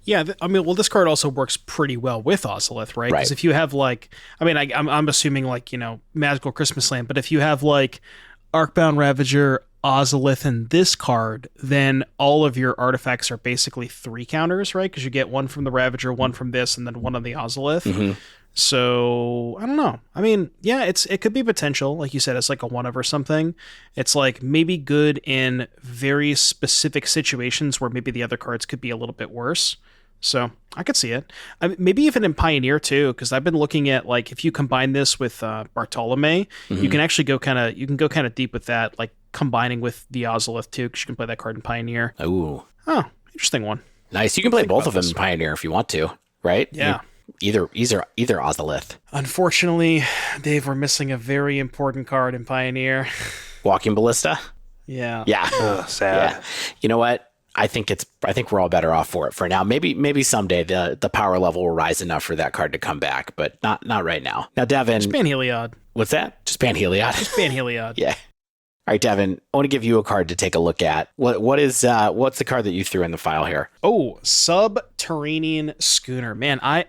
[SPEAKER 1] Yeah, this card also works pretty well with Ozolith, right? Because if you have I'm assuming Magical Christmas Land, but if you have Arcbound Ravager, Ozolith, and this card, then all of your artifacts are basically 3 counters, right? Because you get 1 from the Ravager, 1 from this, and then 1 on the Ozolith. Mm-hmm. So I don't know. I mean, yeah, it could be potential, like you said, it's like a 1-of or something. It's like maybe good in very specific situations where maybe the other cards could be a little bit worse. So I could see it. Maybe even in Pioneer too, because I've been looking at if you combine this with Bartolome, mm-hmm. you can actually go kind of deep with that, like combining with the Ozolith too, because you can play that card in Pioneer.
[SPEAKER 2] Oh,
[SPEAKER 1] interesting one.
[SPEAKER 2] Nice. You can play both of them in Pioneer if you want to, right?
[SPEAKER 1] Yeah.
[SPEAKER 2] Either Ozolith.
[SPEAKER 1] Unfortunately, Dave, we're missing a very important card in Pioneer.
[SPEAKER 2] Walking Ballista?
[SPEAKER 1] Yeah.
[SPEAKER 2] Yeah.
[SPEAKER 3] Sad.
[SPEAKER 2] Yeah. You know what? I think we're all better off for it for now. Maybe someday the power level will rise enough for that card to come back, but not right now. Now, Devon.
[SPEAKER 1] Just ban Heliod.
[SPEAKER 2] What's that? Just ban Heliod?
[SPEAKER 1] Just ban Heliod.
[SPEAKER 2] Yeah. All right, Devon, I want to give you a card to take a look at. What's the card that you threw in the file here?
[SPEAKER 1] Oh, Subterranean Schooner. Man, I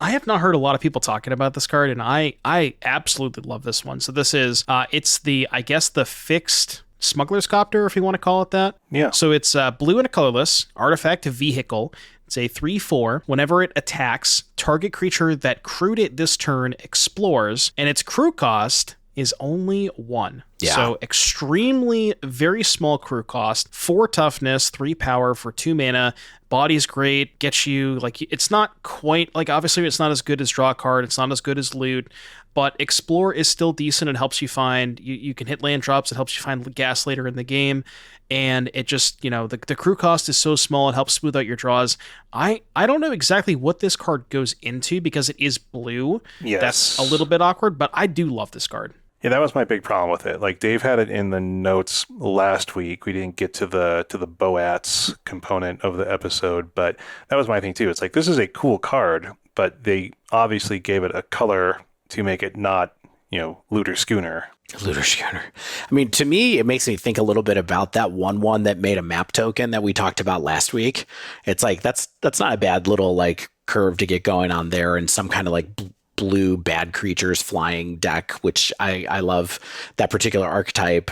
[SPEAKER 1] have not heard a lot of people talking about this card, and I absolutely love this one. So this is it's the fixed Smuggler's Copter, if you want to call it that.
[SPEAKER 3] Yeah.
[SPEAKER 1] So it's blue and a colorless artifact vehicle. It's a 3/4. Whenever it attacks, target creature that crewed it this turn explores, and its crew cost is only 1.
[SPEAKER 2] Yeah.
[SPEAKER 1] So extremely, very small crew cost, 4 toughness, 3 power for 2 mana. Body's great, gets you, it's not quite, obviously it's not as good as draw a card, it's not as good as loot, but explore is still decent. It helps you find, you can hit land drops, it helps you find gas later in the game, and it just, the crew cost is so small, it helps smooth out your draws. I don't know exactly what this card goes into because it is blue.
[SPEAKER 3] Yes.
[SPEAKER 1] That's a little bit awkward, but I do love this card.
[SPEAKER 3] Yeah, that was my big problem with it. Dave had it in the notes last week. We didn't get to the Boats component of the episode, but that was my thing too. It's this is a cool card, but they obviously gave it a color to make it not, Looter Schooner.
[SPEAKER 2] Looter Schooner. I mean, to me, it makes me think a little bit about that 1/1 that made a map token that we talked about last week. It's that's not a bad little curve to get going on there, and some kind of blue bad creatures flying deck, which I love that particular archetype.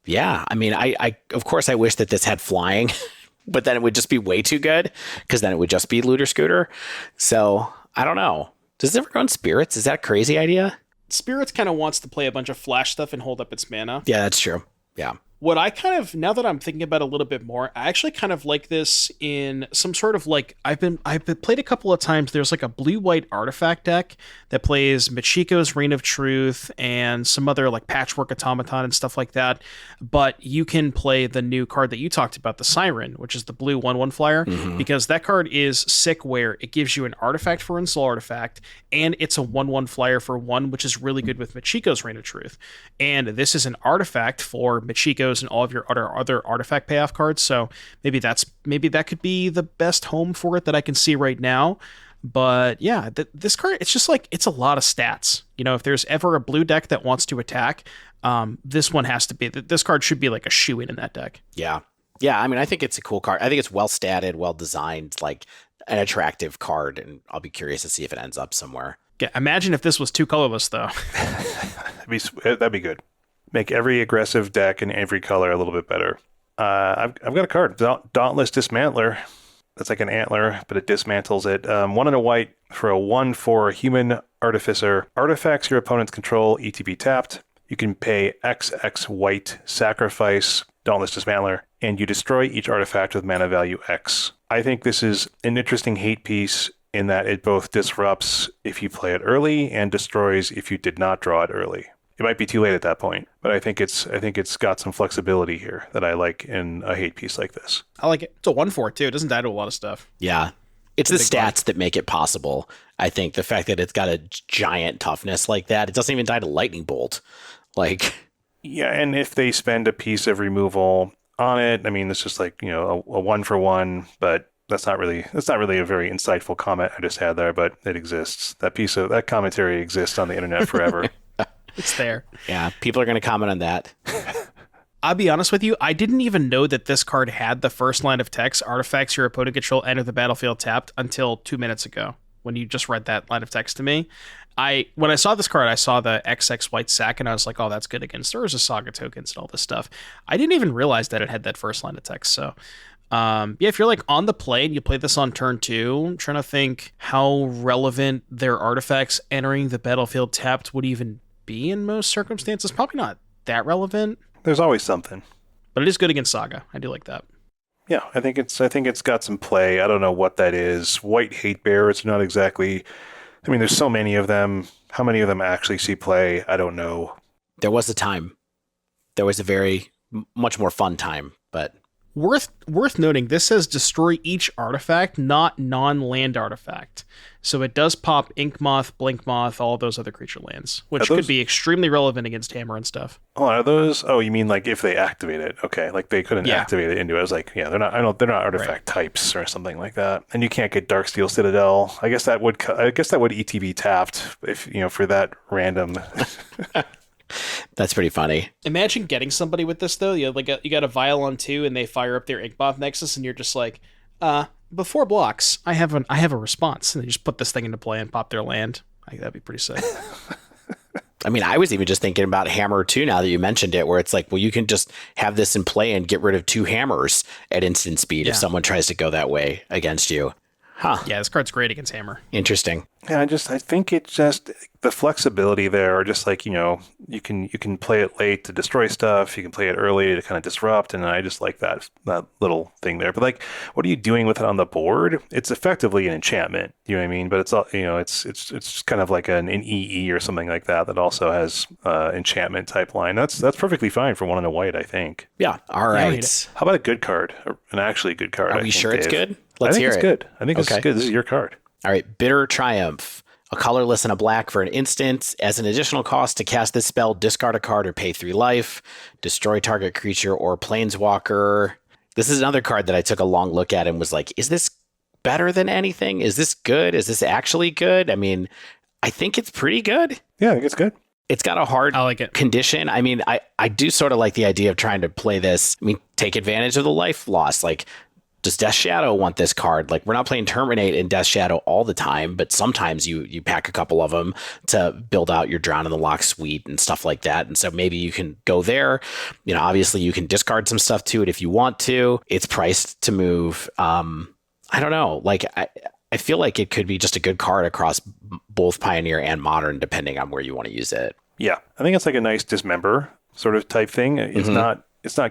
[SPEAKER 2] Yeah, I mean, I of course I wish that this had flying, but then it would just be way too good because then it would just be Looter Scooter. So I don't know. Does it ever go in Spirits? Is that a crazy idea?
[SPEAKER 1] Spirits kind of wants to play a bunch of flash stuff and hold up its mana.
[SPEAKER 2] Yeah, that's true. Yeah.
[SPEAKER 1] What I kind of, now that I'm thinking about it a little bit more, I actually kind of like this in some sort of like, I've been played a couple of times. There's like a blue-white artifact deck that plays Machiko's Reign of Truth and some other like Patchwork Automaton and stuff like that. But you can play the new card that you talked about, the Siren, which is the blue 1/1 flyer, because that card is sick where it gives you an artifact for install artifact, and it's a 1/1 flyer for 1, which is really good with Machiko's Reign of Truth. And this is an artifact for Machiko's and all of your other artifact payoff cards. So maybe that could be the best home for it that I can see right now. But yeah, this card, it's just like, it's a lot of stats. You know, if there's ever a blue deck that wants to attack, this one has to be, this card should be like a shoe-in that deck.
[SPEAKER 2] Yeah. Yeah, I mean, I think it's a cool card. I think it's well statted, well designed, like an attractive card, and I'll be curious to see if it ends up somewhere.
[SPEAKER 1] Yeah, imagine if this was 2 colorless, though.
[SPEAKER 3] That'd be good. Make every aggressive deck in every color a little bit better. I've got a card, Dauntless Dismantler. That's like an antler, but it dismantles it. 1 and a white for a 1/4 human artificer. Artifacts your opponents control, ETB tapped. You can pay XX white, sacrifice Dauntless Dismantler, and you destroy each artifact with mana value X. I think this is an interesting hate piece in that it both disrupts if you play it early and destroys if you did not draw it early. It might be too late at that point, but I think it's got some flexibility here that I like in a hate piece like this.
[SPEAKER 1] I like it. It's a 1/4 too. It doesn't die to a lot of stuff.
[SPEAKER 2] Yeah. It's the stats that make it possible. I think the fact that it's got a giant toughness like that, it doesn't even die to Lightning Bolt. Like,
[SPEAKER 3] yeah, and if they spend a piece of removal on it, I mean, it's just like, you know, a 1-for-1, but that's not really a very insightful comment I just had there, but it exists. That commentary exists on the internet forever.
[SPEAKER 1] It's there.
[SPEAKER 2] Yeah, people are going to comment on that.
[SPEAKER 1] I'll be honest with you, I didn't even know that this card had the first line of text, artifacts your opponent control enter the battlefield tapped, until 2 minutes ago when you just read that line of text to me. When I saw this card, I saw the XX white sack, and I was like, oh, that's good against Urza Saga tokens and all this stuff. I didn't even realize that it had that first line of text, so... yeah, if you're like on the play and you play this on turn 2, I'm trying to think how relevant their artifacts entering the battlefield tapped would even be in most circumstances. Probably not that relevant.
[SPEAKER 3] There's always something.
[SPEAKER 1] But it is good against Saga. I do like that.
[SPEAKER 3] Yeah, I think it's got some play. I don't know what that is. White hate bears are not exactly... I mean, there's so many of them. How many of them actually see play? I don't know.
[SPEAKER 2] There was a time. There was a very much more fun time, but...
[SPEAKER 1] Worth noting, this says destroy each artifact, not non-land artifact. So it does pop Ink Moth, Blink Moth, all those other creature lands, which could be extremely relevant against Hammer and stuff.
[SPEAKER 3] Oh, are those? Oh, you mean like if they activate it? Okay, like they couldn't activate it into it. I was like, yeah, they're not. They're not artifact types or something like that. And you can't get Darksteel Citadel. I guess that would ETB tapped if for that random.
[SPEAKER 2] That's pretty funny.
[SPEAKER 1] Imagine getting somebody with this though. You got a Vial on 2, and they fire up their Inkmoth Nexus, and you're just like, before blocks, I have a response, and they just put this thing into play and pop their land. I think that'd be pretty sick.
[SPEAKER 2] I mean, I was even just thinking about Hammer too. Now that you mentioned it, where it's like, well, you can just have this in play and get rid of 2 hammers at instant speed if someone tries to go that way against you. Huh.
[SPEAKER 1] Yeah, this card's great against Hammer.
[SPEAKER 2] Interesting.
[SPEAKER 3] Yeah, I think it's just the flexibility there, or just like, you can play it late to destroy stuff, you can play it early to kind of disrupt, and I just like that little thing there. But like, what are you doing with it on the board? It's effectively an enchantment, you know what I mean? But it's all, it's kind of like an EE or something like that has enchantment type line. That's perfectly fine for 1 and a white, I think.
[SPEAKER 2] Yeah. All right.
[SPEAKER 3] How about a good card? An actually good card?
[SPEAKER 2] Are we sure it's good?
[SPEAKER 3] Let's hear it. I think it's good. I think
[SPEAKER 2] this
[SPEAKER 3] is good. This is your card.
[SPEAKER 2] All right. Bitter Triumph. A colorless and a black for an instant. As an additional cost to cast this spell, discard a card or pay 3 life. Destroy target creature or planeswalker. This is another card that I took a long look at and was like, is this better than anything? Is this good? Is this actually good? I mean, I think it's pretty good.
[SPEAKER 3] Yeah, I think it's good.
[SPEAKER 2] It's got a hard condition. I mean, I do sort of like the idea of trying to play this. I mean, take advantage of the life loss. Like, does Death Shadow want this card? Like, we're not playing Terminate in Death Shadow all the time, but sometimes you pack a couple of them to build out your Drown in the Loch suite and stuff like that. And so maybe you can go there. You know, obviously you can discard some stuff to it if you want to. It's priced to move. I don't know. Like, I feel like it could be just a good card across both Pioneer and Modern, depending on where you want to use it.
[SPEAKER 3] Yeah, I think it's like a nice dismember sort of type thing. It's not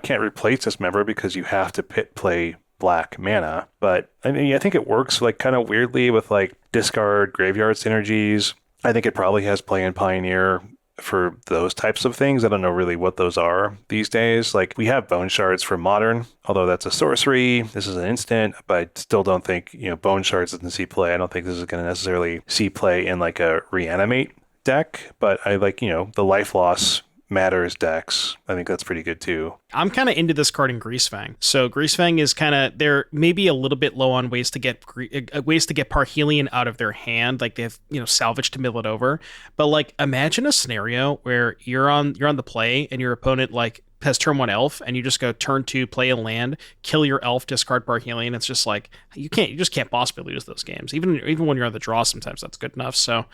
[SPEAKER 3] can't replace dismember because you have to play black mana, but I mean, I think it works like kind of weirdly with like discard graveyard synergies. I think it probably has play in Pioneer for those types of things. I don't know really what those are these days. Like, we have Bone Shards for Modern, although that's a sorcery. This is an instant, but I still don't think, Bone Shards doesn't see play. I don't think this is going to necessarily see play in like a Reanimate deck, but I like, the Life Loss Matters decks. I think that's pretty good too.
[SPEAKER 1] I'm kind of into this card in Greasefang. So Greasefang is kind of, they're maybe a little bit low on ways to get Parhelion out of their hand. Like, they have, salvage to mill it over. But like, imagine a scenario where you're on the play and your opponent like has turn 1 elf and you just go turn 2, play a land, kill your elf, discard Parhelion. It's just like, you just can't possibly lose those games. Even when you're on the draw, sometimes that's good enough. So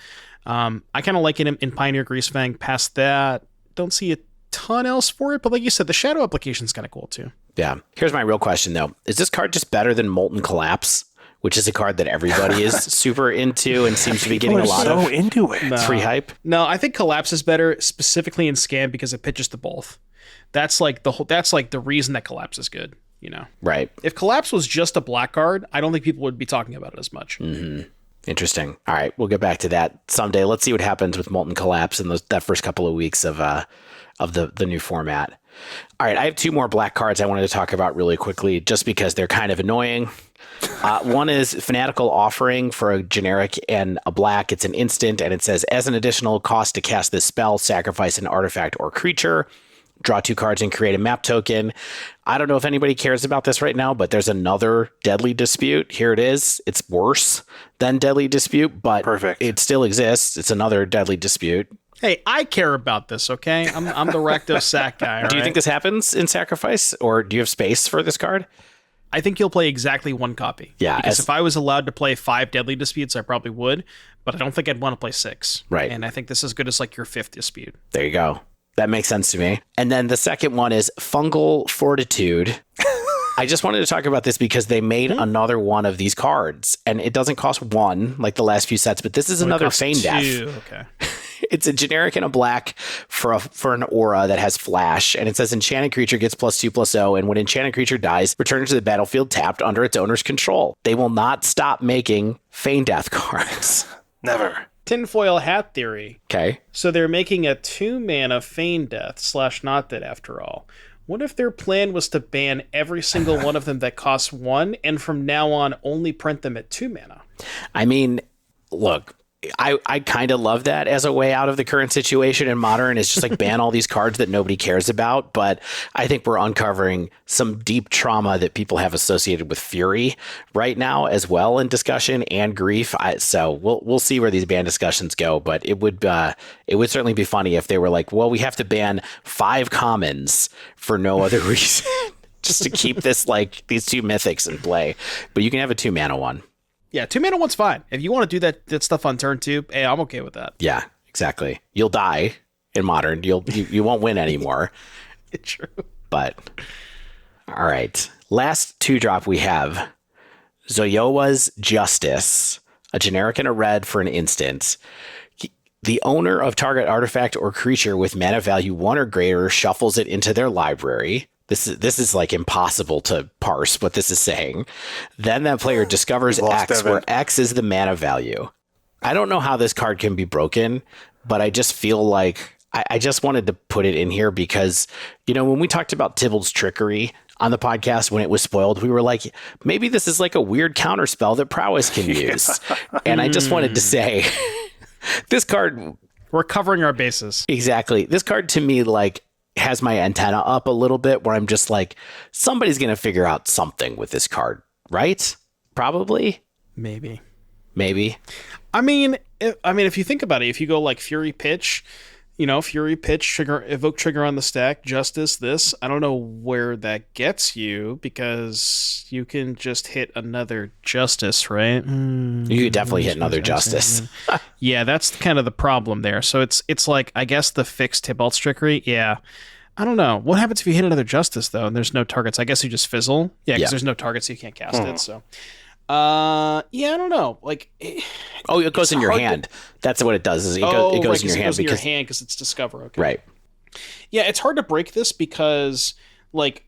[SPEAKER 1] I kind of like it in Pioneer Greasefang. Past that, don't see a ton else for it, but like you said, the shadow application is kind of cool too.
[SPEAKER 2] Yeah. Here's my real question though. Is this card just better than Molten Collapse, which is a card that everybody is super into and seems to be getting a lot of
[SPEAKER 3] into it.
[SPEAKER 2] Free hype?
[SPEAKER 1] No, I think Collapse is better specifically in Scam because it pitches to both. That's like the reason that Collapse is good,
[SPEAKER 2] Right.
[SPEAKER 1] If Collapse was just a black card, I don't think people would be talking about it as much.
[SPEAKER 2] Mm-hmm. Interesting. All right, we'll get back to that someday. Let's see what happens with Molten Collapse in that first couple of weeks of the new format. All right, I have 2 more black cards I wanted to talk about really quickly, just because they're kind of annoying. One is Fanatical Offering for a generic and a black. It's an instant, and it says, as an additional cost to cast this spell, sacrifice an artifact or creature. Draw 2 cards and create a map token. I don't know if anybody cares about this right now, but there's another Deadly Dispute. Here it is. It's worse than Deadly Dispute, but
[SPEAKER 3] perfect.
[SPEAKER 2] It still exists. It's another Deadly Dispute.
[SPEAKER 1] Hey, I care about this, okay? I'm the Recto Sack guy.
[SPEAKER 2] Do you think this happens in Sacrifice, or do you have space for this card?
[SPEAKER 1] I think you'll play exactly 1 copy.
[SPEAKER 2] Yeah.
[SPEAKER 1] Because if I was allowed to play 5 Deadly Disputes, I probably would, but I don't think I'd want to play 6.
[SPEAKER 2] Right.
[SPEAKER 1] And I think this is as good as like your 5th dispute.
[SPEAKER 2] There you go. That makes sense to me. And then the second one is Fungal Fortitude. I just wanted to talk about this because they made another one of these cards, and it doesn't cost 1 like the last few sets, but this is another Feign Death.
[SPEAKER 1] Okay.
[SPEAKER 2] It's a generic and a black for an aura that has flash, and it says enchanted creature gets +2/+0, and when enchanted creature dies, return it to the battlefield tapped under its owner's control. They will not stop making Feign Death cards.
[SPEAKER 3] Never.
[SPEAKER 1] Tinfoil hat theory.
[SPEAKER 2] Okay.
[SPEAKER 1] So they're making a 2-mana Feign Death / not dead after all. What if their plan was to ban every single one of them that costs 1, and from now on only print them at 2 mana?
[SPEAKER 2] I mean, look, I kind of love that as a way out of the current situation in Modern. It's just like ban all these cards that nobody cares about. But I think we're uncovering some deep trauma that people have associated with Fury right now as well in discussion, and grief. So we'll see where these ban discussions go. But it would certainly be funny if they were like, well, we have to ban 5 commons for no other reason, just to keep this like these 2 mythics in play. But you can have a 2-mana one.
[SPEAKER 1] Yeah, 2-mana one's fine. If you want to do that stuff on turn 2, hey, I'm okay with that.
[SPEAKER 2] Yeah, exactly. You'll die in Modern. You won't win anymore.
[SPEAKER 1] True.
[SPEAKER 2] But all right. Last 2-drop we have Zoyowa's Justice, a generic and a red for an instant. The owner of target artifact or creature with mana value 1 or greater shuffles it into their library. This is like impossible to parse what this is saying. Then that player discovers X,
[SPEAKER 3] Devon.
[SPEAKER 2] where X is the mana value. I don't know how this card can be broken, but I just feel like I just wanted to put it in here because, when we talked about Tybalt's Trickery on the podcast when it was spoiled, we were like, maybe this is like a weird counterspell that Prowess can use. And I just wanted to say, this card...
[SPEAKER 1] We're covering our bases.
[SPEAKER 2] Exactly. This card to me, like, has my antenna up a little bit where I'm just like, somebody's going to figure out something with this card, right? Probably.
[SPEAKER 1] Maybe.
[SPEAKER 2] I mean,
[SPEAKER 1] if you think about it, if you go like Fury Pitch, Fury Pitch, trigger, evoke trigger on the stack, Justice, this. I don't know where that gets you because you can just hit another Justice, right?
[SPEAKER 2] You could definitely hit another Justice.
[SPEAKER 1] Yeah, that's kind of the problem there. So it's like, I guess the fixed Tybalt's Trickery, yeah. I don't know. What happens if you hit another Justice, though, and there's no targets? I guess you just fizzle. Yeah, because there's no targets, so you can't cast it, so... yeah, I don't know. Like,
[SPEAKER 2] it goes in your hand. That's what it does. Is it goes in your hand. It goes in your hand
[SPEAKER 1] because it's Discover. Okay.
[SPEAKER 2] Right.
[SPEAKER 1] Yeah, it's hard to break this because, like,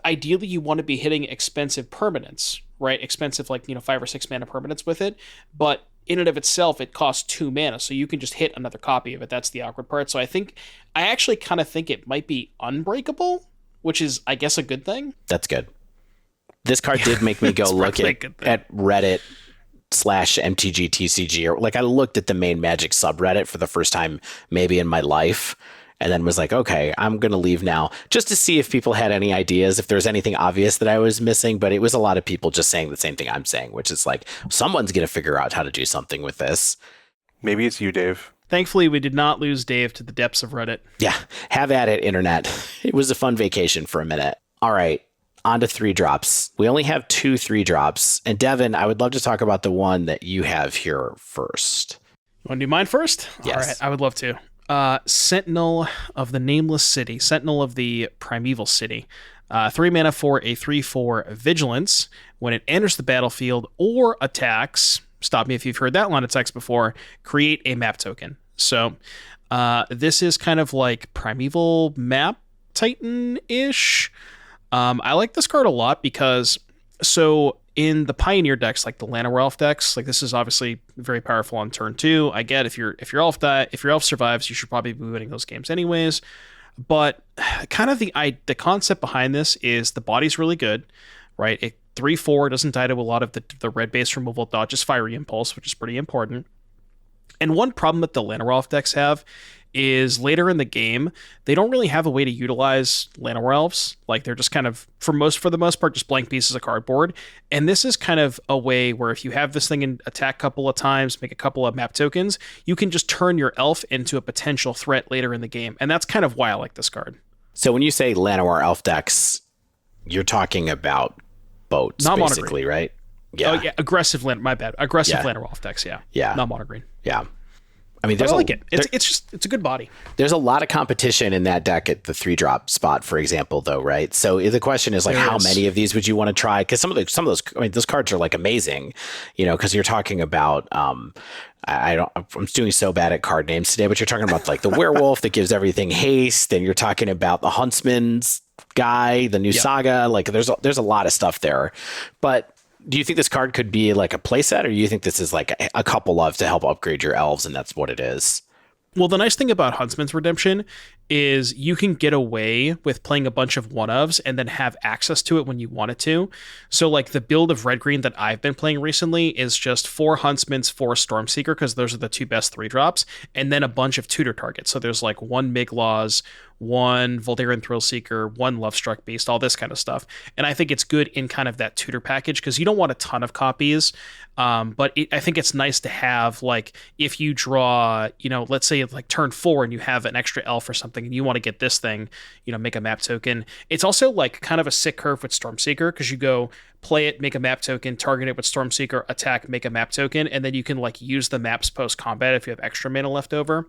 [SPEAKER 1] ideally you want to be hitting expensive permanents, right? Expensive, like, 5 or 6 mana permanents with it. But in and of itself, it costs 2 mana, so you can just hit another copy of it. That's the awkward part. So I actually kind of think it might be unbreakable, which is, I guess, a good thing.
[SPEAKER 2] That's good. This card did make me go look at Reddit /MTGTCG, or like I looked at the main Magic subreddit for the first time maybe in my life, and then was like, okay, I'm going to leave now just to see if people had any ideas, if there's anything obvious that I was missing. But it was a lot of people just saying the same thing I'm saying, which is like, someone's going to figure out how to do something with this.
[SPEAKER 3] Maybe it's you, Dave.
[SPEAKER 1] Thankfully, we did not lose Dave to the depths of Reddit.
[SPEAKER 2] Yeah, have at it, internet. It was a fun vacation for a minute. All right. On to 3-drops. We only have 2 3-drops. And Devon, I would love to talk about the one that you have here first.
[SPEAKER 1] You want to do mine first?
[SPEAKER 2] Yes.
[SPEAKER 1] All right, I would love to. Sentinel of the Nameless City. Sentinel of the Primeval City. 3 mana for a 3/4 Vigilance. When it enters the battlefield or attacks, stop me if you've heard that line of text before, create a map token. So this is kind of like Primeval Map Titan-ish. I like this card a lot because, so in the Pioneer decks, like the Llanowar Elf decks, like this is obviously very powerful on turn 2. I get if your elf survives, you should probably be winning those games anyways. But kind of the concept behind this is the body's really good, right? It 3/4 doesn't die to a lot of the red base removal dodges Fiery Impulse, which is pretty important. And one problem that the Llanowar Elf decks have is later in the game, they don't really have a way to utilize Llanowar Elves. Like they're just kind of, for the most part, just blank pieces of cardboard. And this is kind of a way where if you have this thing and attack a couple of times, make a couple of map tokens, you can just turn your elf into a potential threat later in the game. And that's kind of why I like this card.
[SPEAKER 2] So when you say Llanowar Elf decks, you're talking about boats, basically, right?
[SPEAKER 1] Yeah. Oh, yeah. Aggressive Llanowar Elf decks, yeah.
[SPEAKER 2] Yeah.
[SPEAKER 1] Not mono green.
[SPEAKER 2] Yeah. I mean,
[SPEAKER 1] I like it. It's a good body.
[SPEAKER 2] There's a lot of competition in that deck at the 3-drop spot, for example, though, right? So the question is like, how many of these would you want to try? Because some of those, I mean, those cards are like amazing, because you're talking about, I'm doing so bad at card names today, but you're talking about like the werewolf that gives everything haste, and you're talking about the huntsman's guy, the new saga. Like there's a lot of stuff there, but. Do you think this card could be like a playset, or do you think this is like a couple of to help upgrade your elves and that's what it is?
[SPEAKER 1] Well, the nice thing about Huntsman's Redemption is you can get away with playing a bunch of one-ofs and then have access to it when you want it to. So like the build of red-green that I've been playing recently is just 4 Huntsmans, 4 Stormseeker, because those are the 2 best 3-drops, and then a bunch of tutor targets. So there's like 1 Miglaws, 1 Voldaren Thrillseeker, 1 Lovestruck Beast, all this kind of stuff. And I think it's good in kind of that tutor package because you don't want a ton of copies. But I think it's nice to have, like, if you draw, let's say like turn 4 and you have an extra elf or something and you want to get this thing, make a map token. It's also like kind of a sick curve with Stormseeker because you go play it, make a map token, target it with Stormseeker, attack, make a map token, and then you can like use the maps post combat if you have extra mana left over.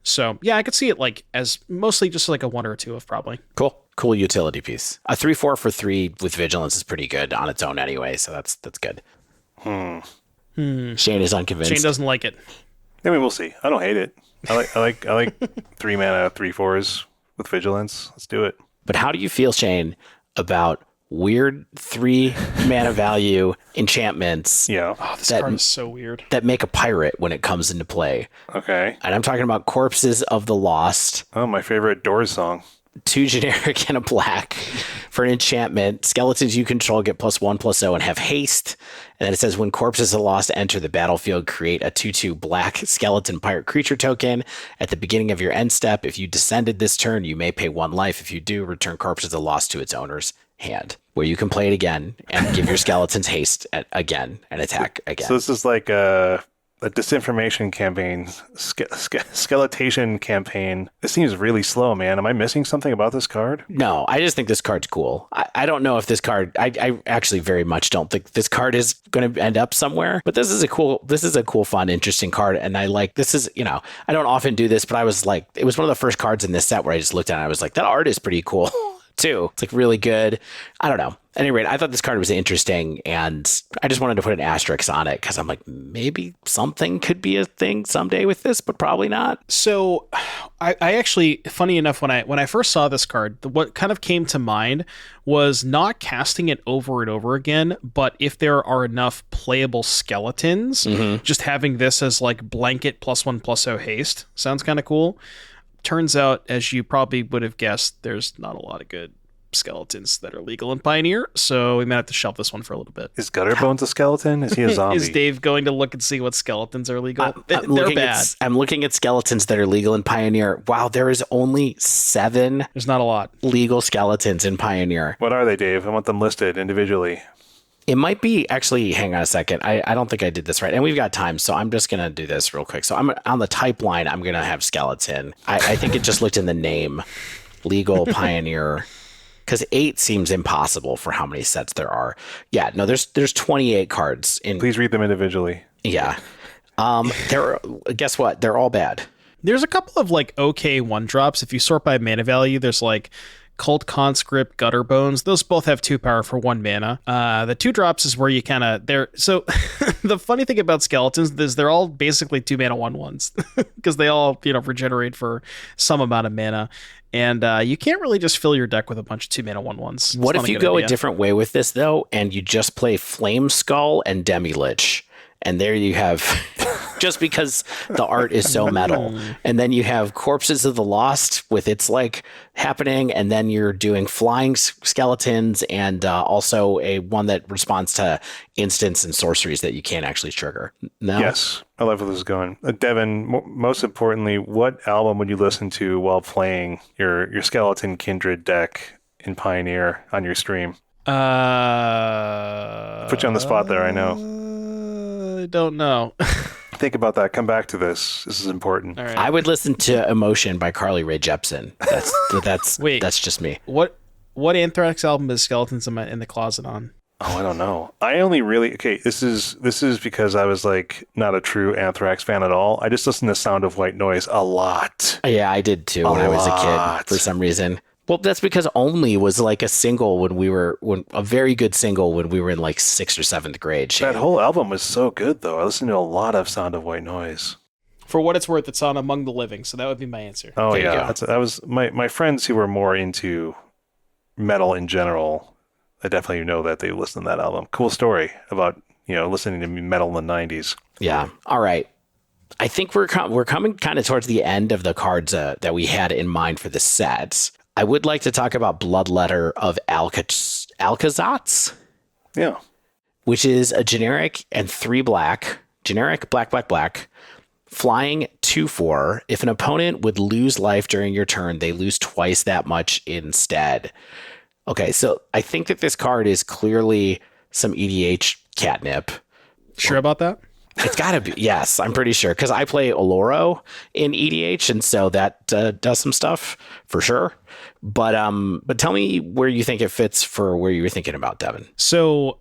[SPEAKER 1] So yeah, I could see it like as mostly just like a 1 or a 2 of probably.
[SPEAKER 2] Cool utility piece. A 3/4 for 3 with Vigilance is pretty good on its own anyway, so that's good. Shane is unconvinced.
[SPEAKER 1] Shane doesn't like it.
[SPEAKER 3] I mean, we'll see. I don't hate it. I like 3 mana 3/4s with Vigilance. Let's do it.
[SPEAKER 2] But how do you feel, Shane, about weird 3 mana value enchantments?
[SPEAKER 1] Yeah. Oh, this card is so weird.
[SPEAKER 2] That make a pirate when it comes into play.
[SPEAKER 3] Okay.
[SPEAKER 2] And I'm talking about Corpses of the Lost.
[SPEAKER 3] Oh, my favorite Doors song.
[SPEAKER 2] 2 generic and a black for an enchantment. Skeletons you control get +1/+0 and have haste. And then it says when Corpses of the Lost enter the battlefield, create a 2/2 black skeleton pirate creature token. At the beginning of your end step, if you descended this turn, you may pay 1 life. If you do, return Corpses of the Lost to its owner's hand, where you can play it again and give your skeletons haste again and attack again.
[SPEAKER 3] So this is like a a disinformation campaign, skeletation campaign. This seems really slow, man. Am I missing something about this card?
[SPEAKER 2] No, I just think this card's cool. I don't know if this card, I actually very much don't think this card is going to end up somewhere, but this is a cool, fun, interesting card. And I like, this is, I don't often do this, but I was like, it was one of the first cards in this set where I just looked at it and I was like, that art is pretty cool too. It's like really good. I don't know. At any rate, I thought this card was interesting, and I just wanted to put an asterisk on it because I'm like, maybe something could be a thing someday with this, but probably not.
[SPEAKER 1] So I actually, funny enough, when I first saw this card, what kind of came to mind was not casting it over and over again, but if there are enough playable skeletons, just having this as like blanket +1/+0 haste sounds kind of cool. Turns out, as you probably would have guessed, there's not a lot of good skeletons that are legal in Pioneer, so we might have to shelf this one for a little bit.
[SPEAKER 3] Is Gutterbones a skeleton? Is he a zombie?
[SPEAKER 1] Is Dave going to look and see what skeletons are legal? They're bad.
[SPEAKER 2] I'm looking at skeletons that are legal in Pioneer. Wow, there is only 7.
[SPEAKER 1] There's not a lot.
[SPEAKER 2] Legal skeletons in Pioneer.
[SPEAKER 3] What are they, Dave? I want them listed individually.
[SPEAKER 2] It might be, actually, hang on a second. I don't think I did this right. And we've got time, so I'm just going to do this real quick. So I'm on the type line, I'm going to have skeleton. I think it just looked in the name. Legal Pioneer. Because 8 seems impossible for how many sets there are. Yeah, no, there's 28 cards.
[SPEAKER 3] Please read them individually.
[SPEAKER 2] Yeah. Guess what? They're all bad.
[SPEAKER 1] There's a couple of like okay 1-drops. If you sort by mana value, there's like Cult Conscript, Gutterbones. Those both have 2 power for 1 mana. The 2-drops is where you kind of... So the funny thing about skeletons is they're all basically 2 mana 1/1s because they all regenerate for some amount of mana. And you can't really just fill your deck with a bunch of 2 mana 1/1s.
[SPEAKER 2] What if you go a different way with this, though, and you just play Flame Skull and Demi-Lich? And there you have, just because the art is so metal. And then you have Corpses of the Lost with its like happening. And then you're doing Flying Skeletons and also one that responds to instants and sorceries that you can't actually trigger. No?
[SPEAKER 3] Yes. I love where this is going. Devon, most importantly, what album would you listen to while playing your Skeleton Kindred deck in Pioneer on your stream? Put you on the spot there, I know.
[SPEAKER 1] I don't know.
[SPEAKER 3] Think about that. Come back to this. This is important.
[SPEAKER 1] All right.
[SPEAKER 2] I would listen to Emotion by Carly Rae Jepsen. That's just me.
[SPEAKER 1] What Anthrax album is Skeletons in the Closet on?
[SPEAKER 3] Oh, I don't know. I only really This is because I was like not a true Anthrax fan at all. I just listened to Sound of White Noise a lot.
[SPEAKER 2] Yeah, I did too when I was a kid for some reason. Well, that's because Only was like a single a very good single when we were in like 6th or 7th grade.
[SPEAKER 3] That whole album was so good, though. I listened to a lot of Sound of White Noise.
[SPEAKER 1] For what it's worth, it's on Among the Living, so that would be my answer.
[SPEAKER 3] Oh, yeah. That was my friends who were more into metal in general. I definitely know that they listened to that album. Cool story about, listening to metal in the 90s.
[SPEAKER 2] Yeah. All right. I think we're coming kind of towards the end of the cards that we had in mind for the sets. I would like to talk about Bloodletter of Aclazotz.
[SPEAKER 3] Yeah.
[SPEAKER 2] Which is a generic and 3 black. Generic, black. Flying 2/4. If an opponent would lose life during your turn, they lose twice that much instead. Okay, so I think that this card is clearly some EDH catnip.
[SPEAKER 1] Sure about that?
[SPEAKER 2] It's got to be. Yes, I'm pretty sure. Because I play Oloro in EDH, and so that does some stuff for sure. But tell me where you think it fits for where you were thinking about, Devon.
[SPEAKER 1] So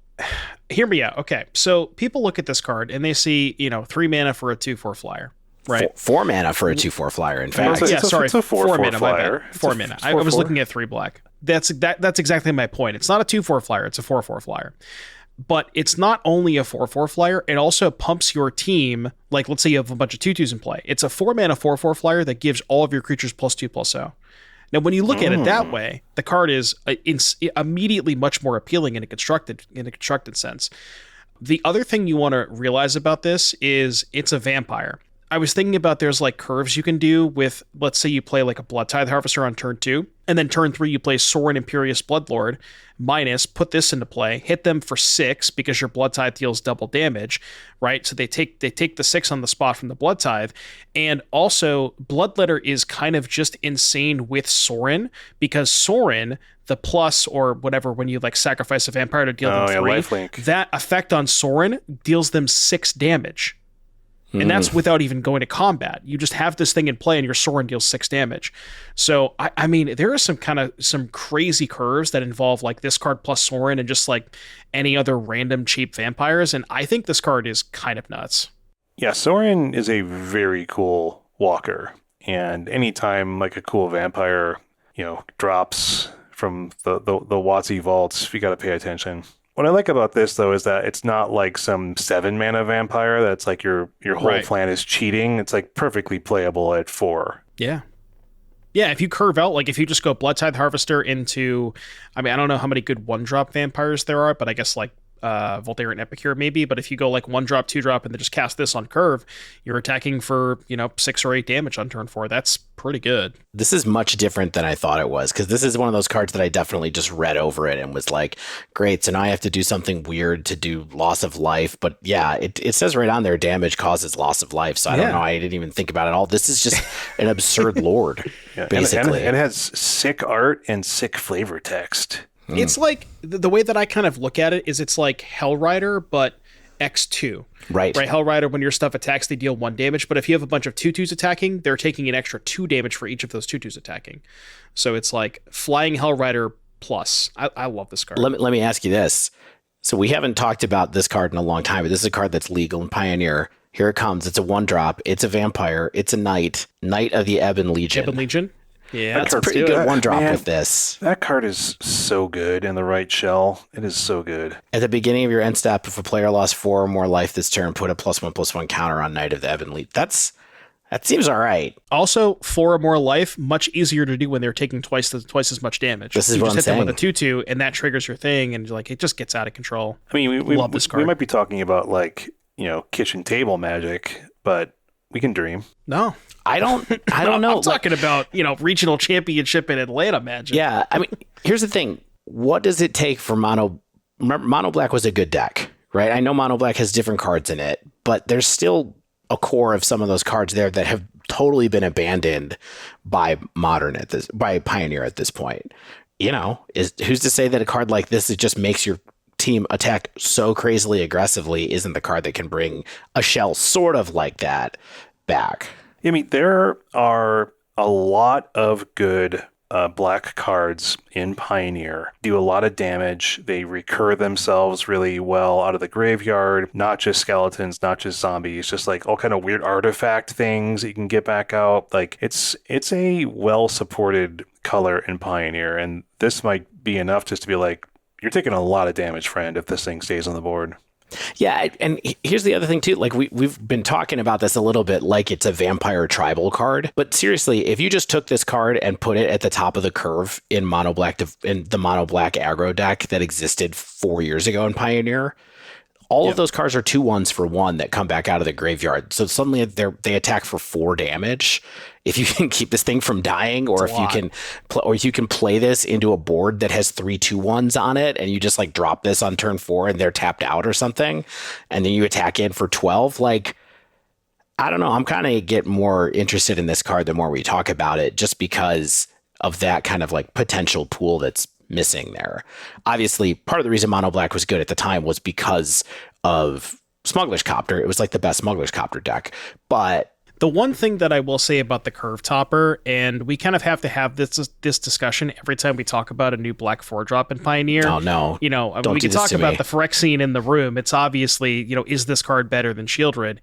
[SPEAKER 1] hear me out. Okay, so people look at this card and they see 3 mana for a 2/4 flyer. Right.
[SPEAKER 2] 4 mana for a 2/4 flyer, in fact.
[SPEAKER 3] It's a 4 mana flyer.
[SPEAKER 1] 4 mana. I was looking at 3 black. That's exactly my point. It's not a 2/4 flyer. It's a 4/4 flyer. But it's not only a 4/4 flyer, it also pumps your team. Like, let's say you have a bunch of 2/2s in play. It's a 4 mana 4/4 flyer that gives all of your creatures +2/+0. Now, when you look at it that way, the card is immediately much more appealing in a constructed sense. The other thing you want to realize about this is it's a vampire. I was thinking about there's like curves you can do with, let's say you play like a Blood Tithe Harvester on turn 2, and then turn 3 you play Sorin Imperious Bloodlord, put this into play, hit them for 6 because your Blood Tithe deals double damage, right? So they take the 6 on the spot from the Blood Tithe, and also Bloodletter is kind of just insane with Sorin because Sorin, the plus or whatever, when you like sacrifice a vampire to deal them 3,
[SPEAKER 3] lifelink.
[SPEAKER 1] That effect on Sorin deals them 6 damage. And that's without even going to combat. You just have this thing in play and your Sorin deals 6 damage. So, I mean, there are some crazy curves that involve like this card plus Sorin and just like any other random cheap vampires. And I think this card is kind of nuts. Yeah,
[SPEAKER 3] Sorin is a very cool walker. And anytime like a cool vampire, drops from the WotC vaults, you got to pay attention. What I like about this, though, is that it's not like some 7-mana vampire that's like your whole plan is cheating. It's like perfectly playable at 4.
[SPEAKER 1] Yeah. Yeah, if you curve out, like if you just go Blood Tithe Harvester into, I mean, I don't know how many good 1-drop vampires there are, but I guess like Voltairean Epicure maybe, but if you go like 1-drop, 2-drop, and then just cast this on curve, you're attacking for 6 or 8 damage on turn 4. That's pretty good.
[SPEAKER 2] This is much different than I thought it was, because this is one of those cards that I definitely just read over it and was like, great, so now I have to do something weird to do loss of life. But yeah, it says right on there, damage causes loss of life, so I don't know, I didn't even think about it all. This is just an absurd lord, basically.
[SPEAKER 3] And it has sick art and sick flavor text.
[SPEAKER 1] It's like, the way that I kind of look at it is it's like Hellrider, but X2.
[SPEAKER 2] Right.
[SPEAKER 1] Hellrider, when your stuff attacks, they deal 1 damage, but if you have a bunch of 2/2s attacking, they're taking an extra 2 damage for each of those 2/2s attacking. So it's like Flying Hellrider plus. I love this card.
[SPEAKER 2] Let me ask you this. So we haven't talked about this card in a long time, but this is a card that's legal in Pioneer. Here it comes. It's a 1-drop. It's a vampire. It's a knight. Knight of the Ebon Legion.
[SPEAKER 1] Ebon Legion? Yeah,
[SPEAKER 2] that's a pretty good 1-drop with this.
[SPEAKER 3] That card is so good in the right shell. It is so good.
[SPEAKER 2] At the beginning of your end step, if a player lost 4 or more life this turn, put a +1/+1 counter on Knight of the Ebon Legion. That seems all right.
[SPEAKER 1] Also, 4 or more life, much easier to do when they're taking twice as much damage.
[SPEAKER 2] This is what I'm saying. You just hit
[SPEAKER 1] them with a 2/2, and that triggers your thing, and like it just gets out of control.
[SPEAKER 3] I mean, we love this card. We might be talking about like kitchen table magic, but we can dream.
[SPEAKER 1] No.
[SPEAKER 2] I don't know.
[SPEAKER 1] I'm talking about, regional championship in Atlanta magic.
[SPEAKER 2] Yeah, I mean, here's the thing. What does it take for Mono Black was a good deck, right? I know Mono Black has different cards in it, but there's still a core of some of those cards there that have totally been abandoned by Pioneer at this point. Who's to say that a card like this that just makes your team attack so crazily aggressively isn't the card that can bring a shell sort of like that back?
[SPEAKER 3] I mean, there are a lot of good black cards in Pioneer. Do a lot of damage. They recur themselves really well out of the graveyard. Not just skeletons, not just zombies, just like all kind of weird artifact things that you can get back out. Like it's a well-supported color in Pioneer, and this might be enough just to be like, you're taking a lot of damage, friend, if this thing stays on the board.
[SPEAKER 2] Yeah, and here's the other thing too. Like we've been talking about this a little bit, like it's a vampire tribal card. But seriously, if you just took this card and put it at the top of the curve in mono black in the mono black aggro deck that existed 4 years ago in Pioneer, all of those cards are 2/1s for 1 that come back out of the graveyard. So suddenly they attack for 4 damage. If you can keep this thing from dying, or if you can play this into a board that has 3 2/1s on it, and you just like drop this on turn 4 and they're tapped out or something, and then you attack in for 12, like, I don't know. I'm kind of get more interested in this card the more we talk about it, just because of that kind of like potential pool that's missing there. Obviously, part of the reason Mono Black was good at the time was because of Smuggler's Copter. It was like the best Smuggler's Copter deck. But
[SPEAKER 1] the one thing that I will say about the Curve Topper, and we kind of have to have this discussion every time we talk about a new black 4-drop in Pioneer.
[SPEAKER 2] Oh, no.
[SPEAKER 1] We can talk about the Phyrexian in the room. It's obviously, is this card better than Shieldred?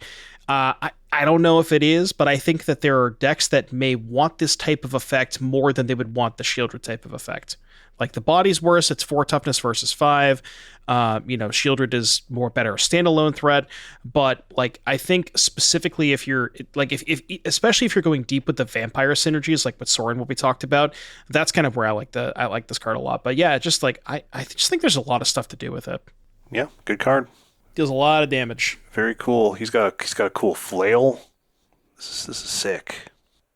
[SPEAKER 1] I don't know if it is, but I think that there are decks that may want this type of effect more than they would want the Shieldred type of effect. Like the body's worse, it's 4 toughness versus 5. Shieldred is more better standalone threat, but like I think specifically if you're like if especially if you're going deep with the vampire synergies, like what Sorin will be talked about, that's kind of where I like this card a lot. But yeah, just like I just think there's a lot of stuff to do with it.
[SPEAKER 3] Yeah, good card.
[SPEAKER 1] Deals a lot of damage.
[SPEAKER 3] Very cool. He's got a cool flail. This is sick.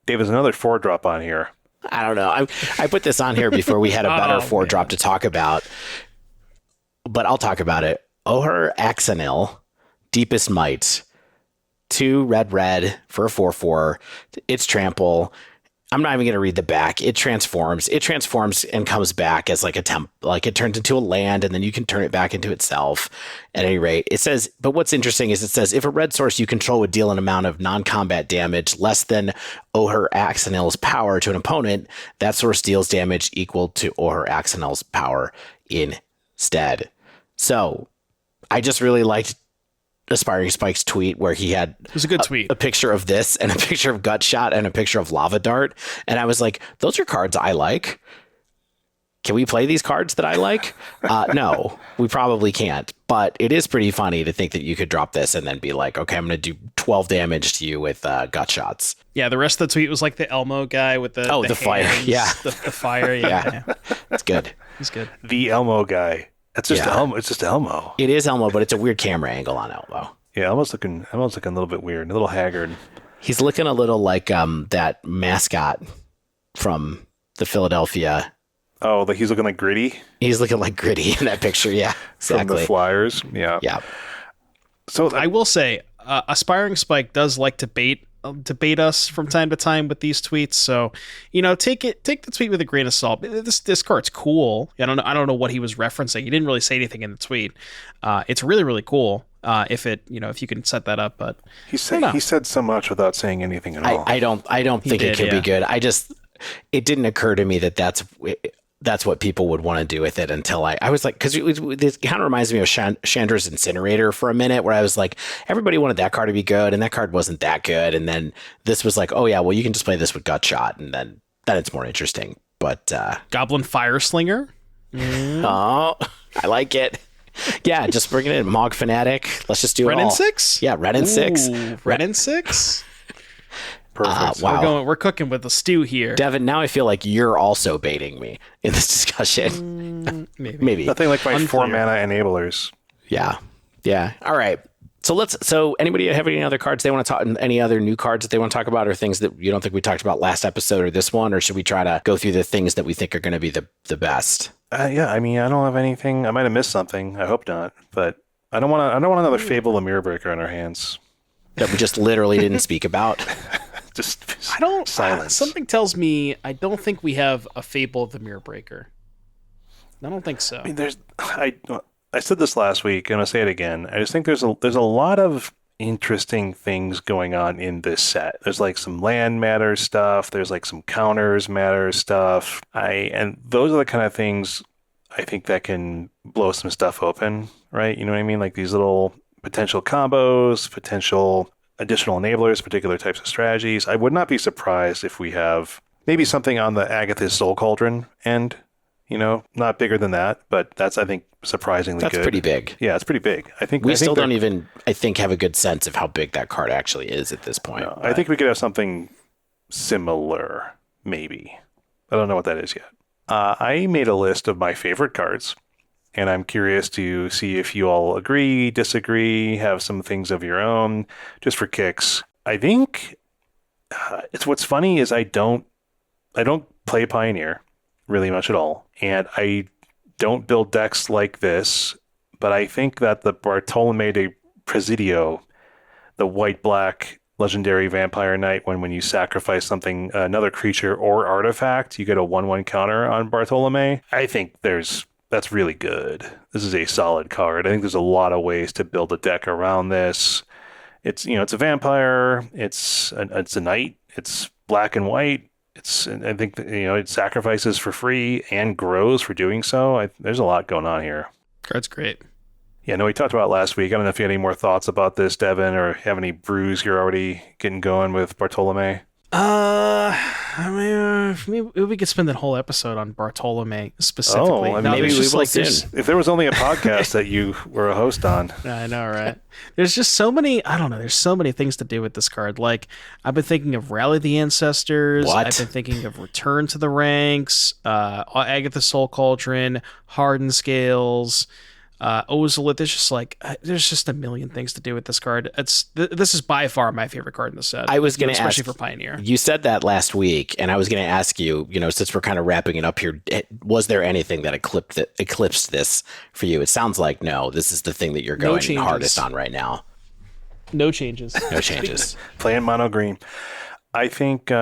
[SPEAKER 3] Dave, there's another 4-drop on here.
[SPEAKER 2] I don't know. I put this on here before we had a better 4-drop to talk about, but I'll talk about it. Ojer Axonil, Deepest Might, 2 red for a 4/4. It's trample. I'm not even going to read the back. It transforms and comes back as like a like it turns into a land, and then you can turn it back into itself. At any rate, it says, but what's interesting is it says if a red source you control would deal an amount of non-combat damage less than Ojer Axonil's power to an opponent, that source deals damage equal to Ojer Axonil's power instead. So I just really liked Aspiring Spike's tweet where he had
[SPEAKER 1] it was a good tweet,
[SPEAKER 2] a picture of this and a picture of Gutshot and a picture of Lava Dart. And I was like, those are cards I like. Can we play these cards that I like? No, we probably can't. But it is pretty funny to think that you could drop this and then be like, okay, I'm going to do 12 damage to you with Gutshots.
[SPEAKER 1] Yeah, the rest of the tweet was like the Elmo guy with the
[SPEAKER 2] fire.
[SPEAKER 1] Hands,
[SPEAKER 2] Yeah.
[SPEAKER 1] the fire. Yeah.
[SPEAKER 2] It's good.
[SPEAKER 1] It's good.
[SPEAKER 3] The Elmo guy. That's just Elmo. It's just Elmo.
[SPEAKER 2] It is Elmo, but it's a weird camera angle on Elmo.
[SPEAKER 3] Yeah, Elmo's looking a little bit weird, a little haggard.
[SPEAKER 2] He's looking a little like that mascot from the Philadelphia.
[SPEAKER 3] Oh, like he's looking like Gritty?
[SPEAKER 2] He's looking like Gritty in that picture, yeah. Exactly.
[SPEAKER 3] From the Flyers, yeah.
[SPEAKER 2] Yeah.
[SPEAKER 3] So
[SPEAKER 1] I will say, Aspiring Spike does like to bait us from time to time with these tweets. So, take the tweet with a grain of salt. This card's cool. I don't know what he was referencing. He didn't really say anything in the tweet. It's really, really cool. If you can set that up, but
[SPEAKER 3] he said so much without saying anything at all.
[SPEAKER 2] I don't think it could be good. It didn't occur to me that that's what people would want to do with it until I was like, because this kind of reminds me of Chandra's Incinerator for a minute, where I was like, everybody wanted that card to be good, and that card wasn't that good, and then this was like, oh yeah, well you can just play this with Gutshot, and then it's more interesting. But
[SPEAKER 1] Goblin Fire Slinger.
[SPEAKER 2] Oh, I like it. Yeah, just bring it in. Mog Fanatic. Let's just do
[SPEAKER 1] Red
[SPEAKER 2] it all.
[SPEAKER 1] and 6?
[SPEAKER 2] Yeah, Red and 6.
[SPEAKER 1] Red and 6?
[SPEAKER 3] Perfect.
[SPEAKER 2] Wow.
[SPEAKER 1] We're cooking with the stew here.
[SPEAKER 2] Devon, now I feel like you're also baiting me in this discussion. Maybe.
[SPEAKER 3] Nothing like my
[SPEAKER 1] Unclear.
[SPEAKER 3] 4 mana enablers.
[SPEAKER 2] Yeah. All right. So anybody have any other cards they want to talk, any other new cards that they want to talk about, or things that you don't think we talked about last episode or this one, or should we try to go through the things that we think are going to be the best?
[SPEAKER 3] Yeah, I mean, I don't have anything. I might have missed something. I hope not, but I don't want another Fable of Mirror Breaker on our hands.
[SPEAKER 2] That we just literally didn't speak about.
[SPEAKER 3] Just
[SPEAKER 1] silence. Something tells me I don't think we have a Fable of the Mirror Breaker. I don't think so.
[SPEAKER 3] I mean, I said this last week, and I'll say it again. I just think there's a lot of interesting things going on in this set. There's like some land matter stuff. There's like some counters matter stuff. And those are the kind of things I think that can blow some stuff open, right? You know what I mean? Like these little potential combos, potential additional enablers, particular types of strategies. I would not be surprised if we have maybe something on the Agatha's Soul Cauldron end. Not bigger than that, but that's, I think, surprisingly good.
[SPEAKER 2] That's pretty big.
[SPEAKER 3] Yeah, it's pretty big. I think
[SPEAKER 2] we still don't even, I think, have a good sense of how big that card actually is at this point.
[SPEAKER 3] No, I think we could have something similar, maybe. I don't know what that is yet. I made a list of my favorite cards, and I'm curious to see if you all agree, disagree, have some things of your own, just for kicks. I think it's what's funny is I don't play Pioneer really much at all, and I don't build decks like this, but I think that the Bartolome de Presidio, the white-black legendary vampire knight, when you sacrifice something, another creature or artifact, you get a 1/1 counter on Bartolome. I think that's really good. This is a solid card. I think there's a lot of ways to build a deck around this. It's a vampire. It's a knight. It's black and white. I think that, it sacrifices for free and grows for doing so. There's a lot going on here.
[SPEAKER 1] Card's great.
[SPEAKER 3] Yeah, no, we talked about it last week. I don't know if you had any more thoughts about this, Devon, or have any brews you're already getting going with Bartolome.
[SPEAKER 1] I mean, maybe we could spend that whole episode on Bartolome specifically.
[SPEAKER 2] Maybe we will soon.
[SPEAKER 3] If there was only a podcast that you were a host on.
[SPEAKER 1] I know, right? There's just so many, I don't know, there's so many things to do with this card. Like, I've been thinking of Rally the Ancestors.
[SPEAKER 2] What?
[SPEAKER 1] I've been thinking of Return to the Ranks, Agatha's Soul Cauldron, Hardened Scales, Ozolith. There's just a million things to do with this card. This is by far my favorite card in the set.
[SPEAKER 2] I was going to ask,
[SPEAKER 1] especially for Pioneer.
[SPEAKER 2] You said that last week, and I was going to ask you, since we're kind of wrapping it up here, was there anything that eclipsed this for you? It sounds like no. This is the thing that you're going hardest on right now.
[SPEAKER 1] No changes.
[SPEAKER 2] No changes.
[SPEAKER 3] Playing mono green. I think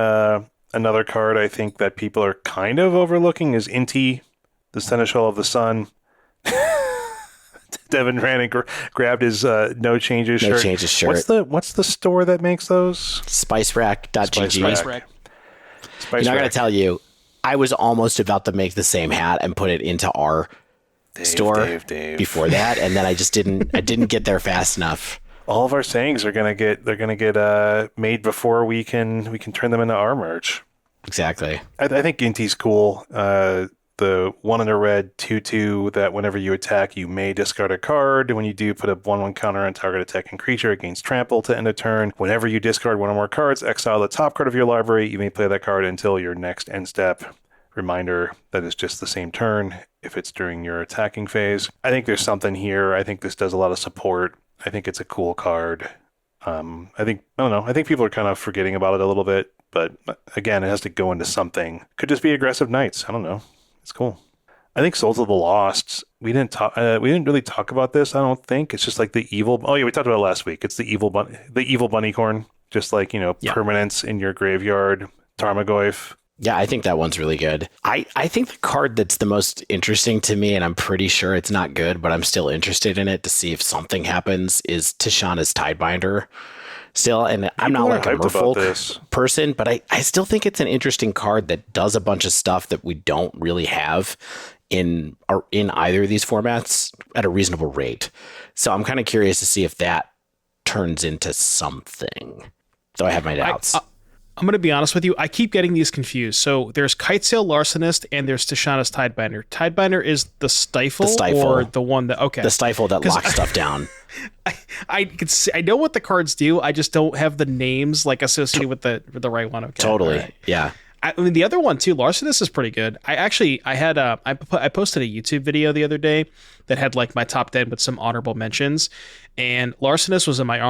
[SPEAKER 3] Another card I think that people are kind of overlooking is Inti, the Seneschal of the Sun. Devon ran and grabbed his No Changes shirt.
[SPEAKER 2] No Changes shirt.
[SPEAKER 3] What's the store that makes those?
[SPEAKER 2] Spicerack.gg.
[SPEAKER 1] Spice Rack.
[SPEAKER 2] I got to tell you, I was almost about to make the same hat and put it into our store before that, and then I just didn't. I didn't get there fast enough.
[SPEAKER 3] All of our sayings are gonna get made before we can turn them into our merch.
[SPEAKER 2] Exactly.
[SPEAKER 3] I think Inti's cool. The 1 in a red 2/2 that whenever you attack, you may discard a card. When you do, put a 1/1 counter on target attacking creature. It gains trample to end a turn. Whenever you discard one or more cards, exile the top card of your library. You may play that card until your next end step. Reminder that it's just the same turn if it's during your attacking phase. I think there's something here. I think this does a lot of support. I think it's a cool card. I think people are kind of forgetting about it a little bit, but again, it has to go into something. Could just be aggressive knights. I don't know. It's cool. I think Souls of the Lost. We didn't really talk about this. I don't think it's just like the evil. Oh yeah, we talked about it last week. It's the evil bunnycorn. Just like permanence in your graveyard. Tarmogoyf.
[SPEAKER 2] Yeah, I think that one's really good. I think the card that's the most interesting to me, and I'm pretty sure it's not good, but I'm still interested in it to see if something happens, is Tishana's Tidebinder. Still, and I'm not like a merfolk person, but I still think it's an interesting card that does a bunch of stuff that we don't really have in either of these formats at a reasonable rate. So I'm kind of curious to see if that turns into something, though I have my doubts.
[SPEAKER 1] I'm going to be honest with you. I keep getting these confused. So there's Kitesail Larcenist and there's Tishana's Tidebinder. Tidebinder is the stifle or the one that... Okay.
[SPEAKER 2] The stifle that locks stuff down.
[SPEAKER 1] I know what the cards do. I just don't have the names like associated with the right one. Okay.
[SPEAKER 2] Totally.
[SPEAKER 1] Right.
[SPEAKER 2] Yeah.
[SPEAKER 1] I mean, the other one too, Larcenist is pretty good. I posted a YouTube video the other day that had like my top 10 with some honorable mentions, and Larcenist was in my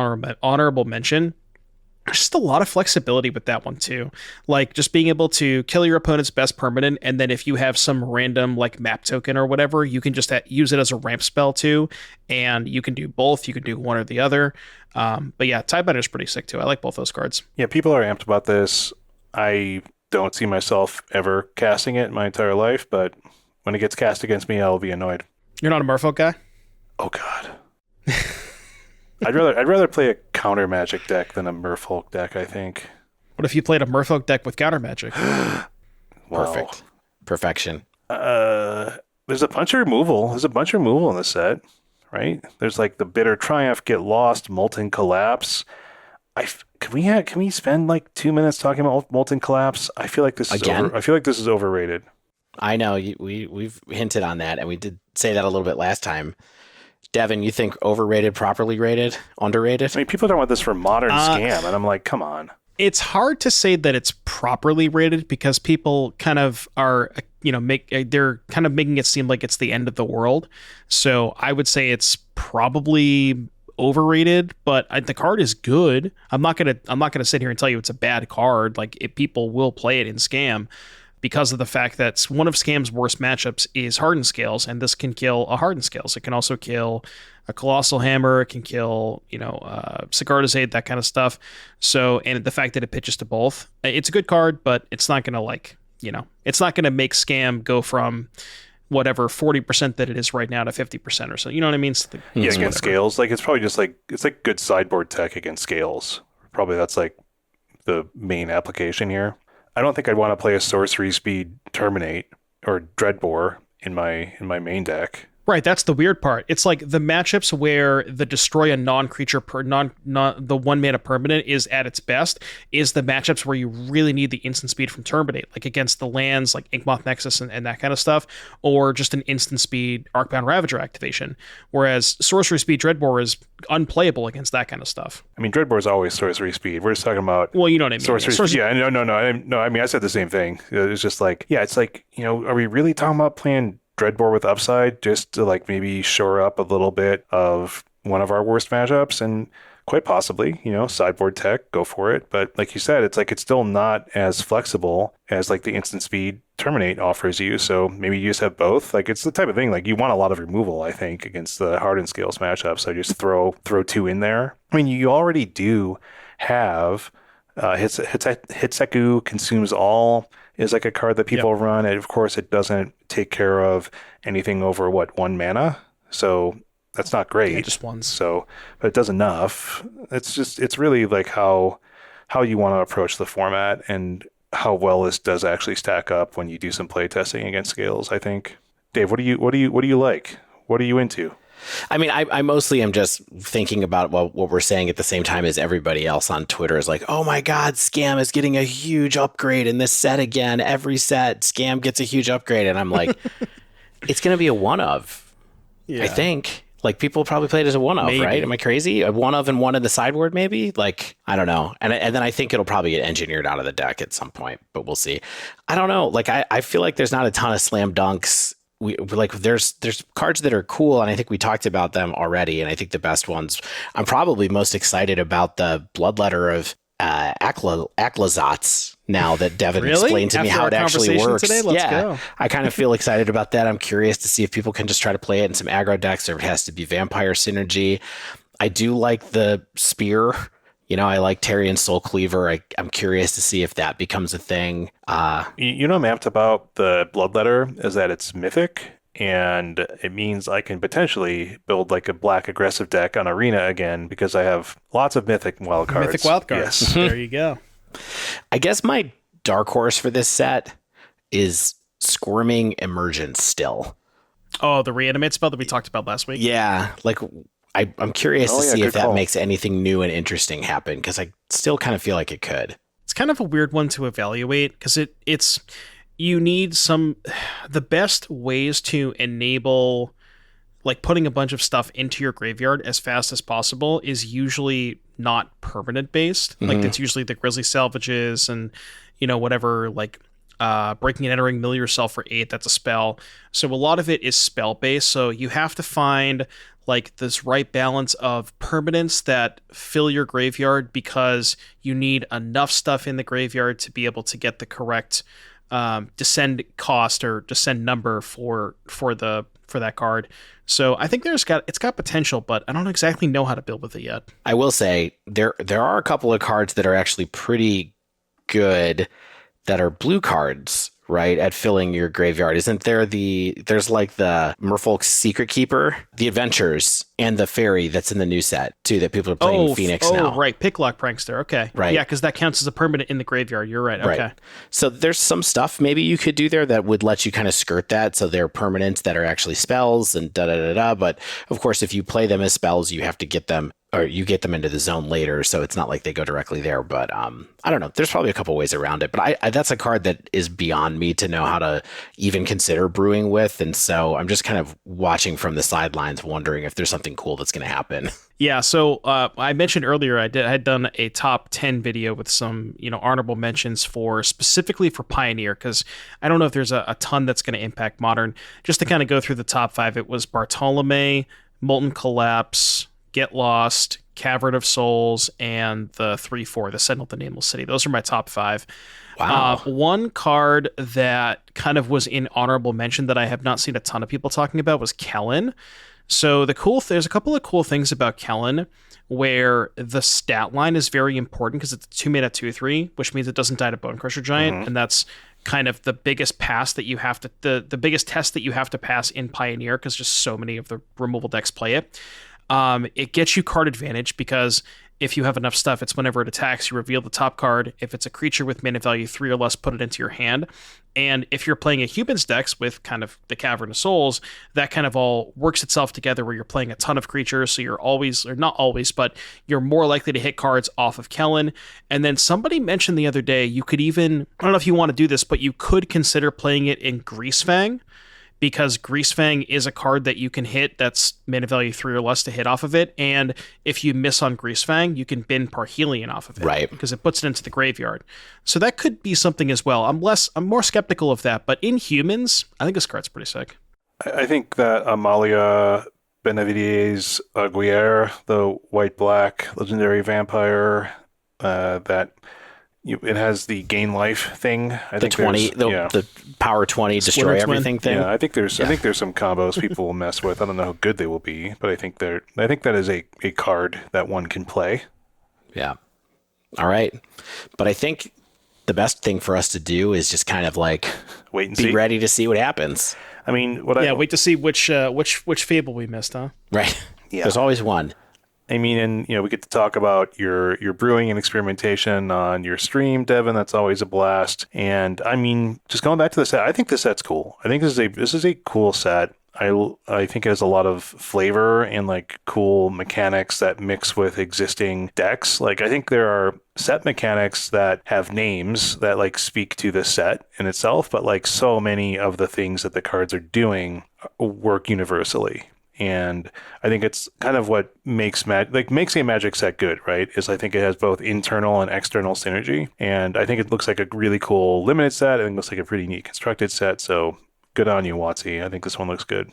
[SPEAKER 1] honorable mention. There's just a lot of flexibility with that one too. Like just being able to kill your opponent's best permanent, and then if you have some random like map token or whatever, you can just use it as a ramp spell too, and you can do both. You can do one or the other. But yeah, Tidebinder is pretty sick too. I like both those cards.
[SPEAKER 3] Yeah, people are amped about this. I don't see myself ever casting it in my entire life, but when it gets cast against me, I'll be annoyed.
[SPEAKER 1] You're not a merfolk guy?
[SPEAKER 3] Oh God. I'd rather play a counter magic deck than a merfolk deck, I think.
[SPEAKER 1] What if you played a merfolk deck with counter magic?
[SPEAKER 2] Perfect. Perfection.
[SPEAKER 3] There's a bunch of removal. There's a bunch of removal in the set, right? There's like the Bitter Triumph, Get Lost, Molten Collapse. Can we spend like 2 minutes talking about Molten Collapse? I feel like this is overrated.
[SPEAKER 2] I know we've hinted on that, and we did say that a little bit last time. Devon, you think overrated, properly rated, underrated?
[SPEAKER 3] I mean, people are talking about this for modern scam, and I'm like, come on.
[SPEAKER 1] It's hard to say that it's properly rated because people kind of are, they're kind of making it seem like it's the end of the world. So I would say it's probably overrated, but the card is good. I'm not gonna sit here and tell you it's a bad card. Like people will play it in Scam, because of the fact that one of Scam's worst matchups is Hardened Scales, and this can kill a Hardened Scales. It can also kill a Colossal Hammer. It can kill, Sigardizade, that kind of stuff. So, and the fact that it pitches to both, it's a good card, but it's not going to it's not going to make Scam go from whatever 40% that it is right now to 50% or so. You know what I mean?
[SPEAKER 3] Against Scales, like it's probably just like it's like good sideboard tech against Scales. Probably that's like the main application here. I don't think I'd want to play a sorcery speed Terminate or Dreadbore in my main deck.
[SPEAKER 1] Right, that's the weird part. It's like the matchups where the destroy a non-creature the 1 mana permanent is at its best is the matchups where you really need the instant speed from Terminate, like against the lands like Inkmoth Nexus and that kind of stuff, or just an instant speed Arcbound Ravager activation. Whereas sorcery speed Dreadbore is unplayable against that kind of stuff.
[SPEAKER 3] I mean, Dreadbore is always sorcery speed. We're just talking about
[SPEAKER 1] you know what I mean.
[SPEAKER 3] Sorcery. Yeah, no. I mean, I said the same thing. It's just like, it's like, are we really talking about playing Dreadbore with upside just to like maybe shore up a little bit of one of our worst matchups? And quite possibly, sideboard tech, go for it. But like you said, it's like it's still not as flexible as like the instant speed Terminate offers you. So maybe you just have both. Like it's the type of thing like you want a lot of removal, I think, against the Hardened Scales matchup. So just throw 2 in there. I mean, you already do have Hitseku Consumes All is like a card that people run. And of course, it doesn't take care of anything over, 1 mana. So that's not great.
[SPEAKER 1] Yeah, just once.
[SPEAKER 3] So, but it does enough. It's really like how you want to approach the format and how well this does actually stack up when you do some play testing against scales, I think. Dave, what do you like? What are you into?
[SPEAKER 2] I mean, I mostly am just thinking about what we're saying at the same time as everybody else on Twitter is like, oh my God, Scam is getting a huge upgrade in this set again. Every set, Scam gets a huge upgrade. And I'm like, it's going to be a one of, I think. Like, people probably play it as a one of, right? Am I crazy? A one of and one in the sideboard, maybe? Like, I don't know. And then I think it'll probably get engineered out of the deck at some point, but we'll see. I don't know. Like, I feel like there's not a ton of slam dunks. There's cards that are cool, and I think we talked about them already. And I think the best ones, I'm probably most excited about the Bloodletter of Aclazotz. Now that Devon explained to me how it actually works,
[SPEAKER 1] today? Let's go.
[SPEAKER 2] I kind of feel excited about that. I'm curious to see if people can just try to play it in some aggro decks, or if it has to be vampire synergy. I do like the spear. I like Tarrian Soulcleaver. I'm curious to see if that becomes a thing.
[SPEAKER 3] I'm amped about the Bloodletter is that it's mythic, and it means I can potentially build like a black aggressive deck on Arena again because I have lots of mythic wildcards.
[SPEAKER 1] Mythic wildcards.
[SPEAKER 3] Yes.
[SPEAKER 1] There you go.
[SPEAKER 2] I guess my dark horse for this set is Squirming Emergence still.
[SPEAKER 1] Oh, the reanimate spell that we talked about last week?
[SPEAKER 2] Yeah, like I'm curious to see if that makes anything new and interesting happen, because I still kind of feel like it could.
[SPEAKER 1] It's kind of a weird one to evaluate, because it's you need the best ways to enable, like, putting a bunch of stuff into your graveyard as fast as possible is usually not permanent based. Like, it's usually the Grisly Salvages and, whatever, like, Breaking and Entering, Mill Yourself for 8, that's a spell. So a lot of it is spell based. So you have to find, like, this right balance of permanents that fill your graveyard, because you need enough stuff in the graveyard to be able to get the correct descend cost or descend number for that card. So I think it's got potential, but I don't exactly know how to build with it yet.
[SPEAKER 2] I will say there are a couple of cards that are actually pretty good that are blue cards, right, at filling your graveyard. Isn't there there's like the Merfolk's Secret Keeper, the Adventures, and the Fairy that's in the new set too, that people are playing Phoenix now.
[SPEAKER 1] Oh, right, Picklock Prankster. Okay.
[SPEAKER 2] Right.
[SPEAKER 1] Yeah, because that counts as a permanent in the graveyard. You're right. Okay.
[SPEAKER 2] Right. So there's some stuff maybe you could do there that would let you kind of skirt that. So they're permanents that are actually spells and da-da-da-da. But of course, if you play them as spells, you have to get them, or you get them into the zone later, so it's not like they go directly there. But I don't know. There's probably a couple ways around it. But I that's a card that is beyond me to know how to even consider brewing with. And so I'm just kind of watching from the sidelines, wondering if there's something cool that's going to happen.
[SPEAKER 1] Yeah, so I mentioned earlier I had done a top 10 video with some honorable mentions specifically for Pioneer, because I don't know if there's a ton that's going to impact Modern. Just to kind of go through the top 5, it was Bartolome, Molten Collapse, Get Lost, Cavern of Souls, and the 3/4, the Sentinel, the Nameless City. Those are my top 5.
[SPEAKER 2] Wow.
[SPEAKER 1] One card that kind of was in honorable mention that I have not seen a ton of people talking about was Kellen. So there's a couple of cool things about Kellen, where the stat line is very important because it's a 2-mana 2/3, which means it doesn't die to Bone Crusher Giant, and that's kind of the biggest pass that you have to the biggest test that you have to pass in Pioneer, because just so many of the removal decks play it. It gets you card advantage because if you have enough stuff, it's whenever it attacks, you reveal the top card. If it's a creature with mana value 3 or less, put it into your hand. And if you're playing a humans decks with kind of the Cavern of Souls, that kind of all works itself together where you're playing a ton of creatures. So you're always, or not always, but you're more likely to hit cards off of Kellen. And then somebody mentioned the other day, you could even, I don't know if you want to do this, but you could consider playing it in Greasefang, because Greasefang is a card that you can hit that's mana value 3 or less to hit off of it. And if you miss on Greasefang, you can bin Parhelion off of it.
[SPEAKER 2] Right.
[SPEAKER 1] Because it puts it into the graveyard. So that could be something as well. I'm more skeptical of that. But in humans, I think this card's pretty sick.
[SPEAKER 3] I think that Amalia Benavides Aguirre, the white-black legendary vampire, it has the gain life thing. I think
[SPEAKER 2] 20, the power 20, destroy everything thing.
[SPEAKER 3] Yeah, I think there's some combos people will mess with. I don't know how good they will be, but I think that is a card that one can play.
[SPEAKER 2] Yeah. All right. But I think the best thing for us to do is just kind of like
[SPEAKER 3] wait and
[SPEAKER 2] be
[SPEAKER 3] see.
[SPEAKER 2] ready to see what happens.
[SPEAKER 3] I mean,
[SPEAKER 1] wait to see which fable we missed, huh?
[SPEAKER 2] Right.
[SPEAKER 3] Yeah.
[SPEAKER 2] There's always one.
[SPEAKER 3] I mean, and we get to talk about your brewing and experimentation on your stream, Devon. That's always a blast. And I mean, just going back to the set, I think this set's cool. I think this is a cool set. I think it has a lot of flavor and like cool mechanics that mix with existing decks. Like I think there are set mechanics that have names that like speak to the set in itself, but like so many of the things that the cards are doing work universally. And I think it's kind of what makes a Magic set good, right? Is I think it has both internal and external synergy. And I think it looks like a really cool limited set. I think it looks like a pretty neat constructed set. So good on you, Watsy. I think this one looks good.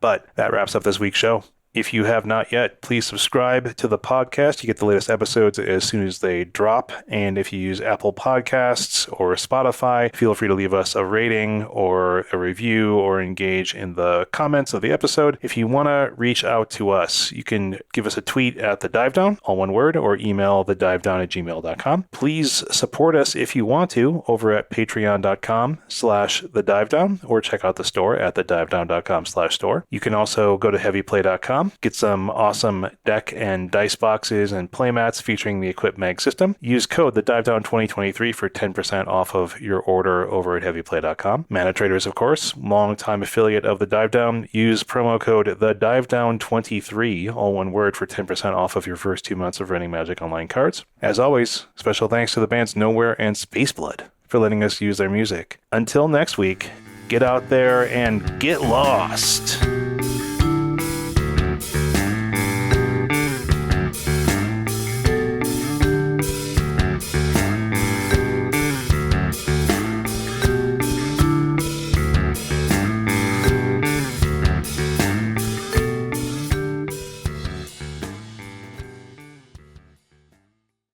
[SPEAKER 3] But that wraps up this week's show. If you have not yet, please subscribe to the podcast. You get the latest episodes as soon as they drop. And if you use Apple Podcasts or Spotify, feel free to leave us a rating or a review or engage in the comments of the episode. If you want to reach out to us, you can give us a tweet at The Dive Down, all one word, or email thedivedown@gmail.com. Please support us if you want to over at patreon.com/thedivedown or check out the store at thedivedown.com/store. You can also go to heavyplay.com. Get some awesome deck and dice boxes and playmats featuring the Equip Mag system. Use code TheDiveDown2023 for 10% off of your order over at heavyplay.com. Mana Traders, of course, longtime affiliate of The Dive Down. Use promo code TheDiveDown23, all one word, for 10% off of your first 2 months of running Magic Online cards. As always, special thanks to the bands Nowhere and Spaceblood for letting us use their music. Until next week, get out there and get lost.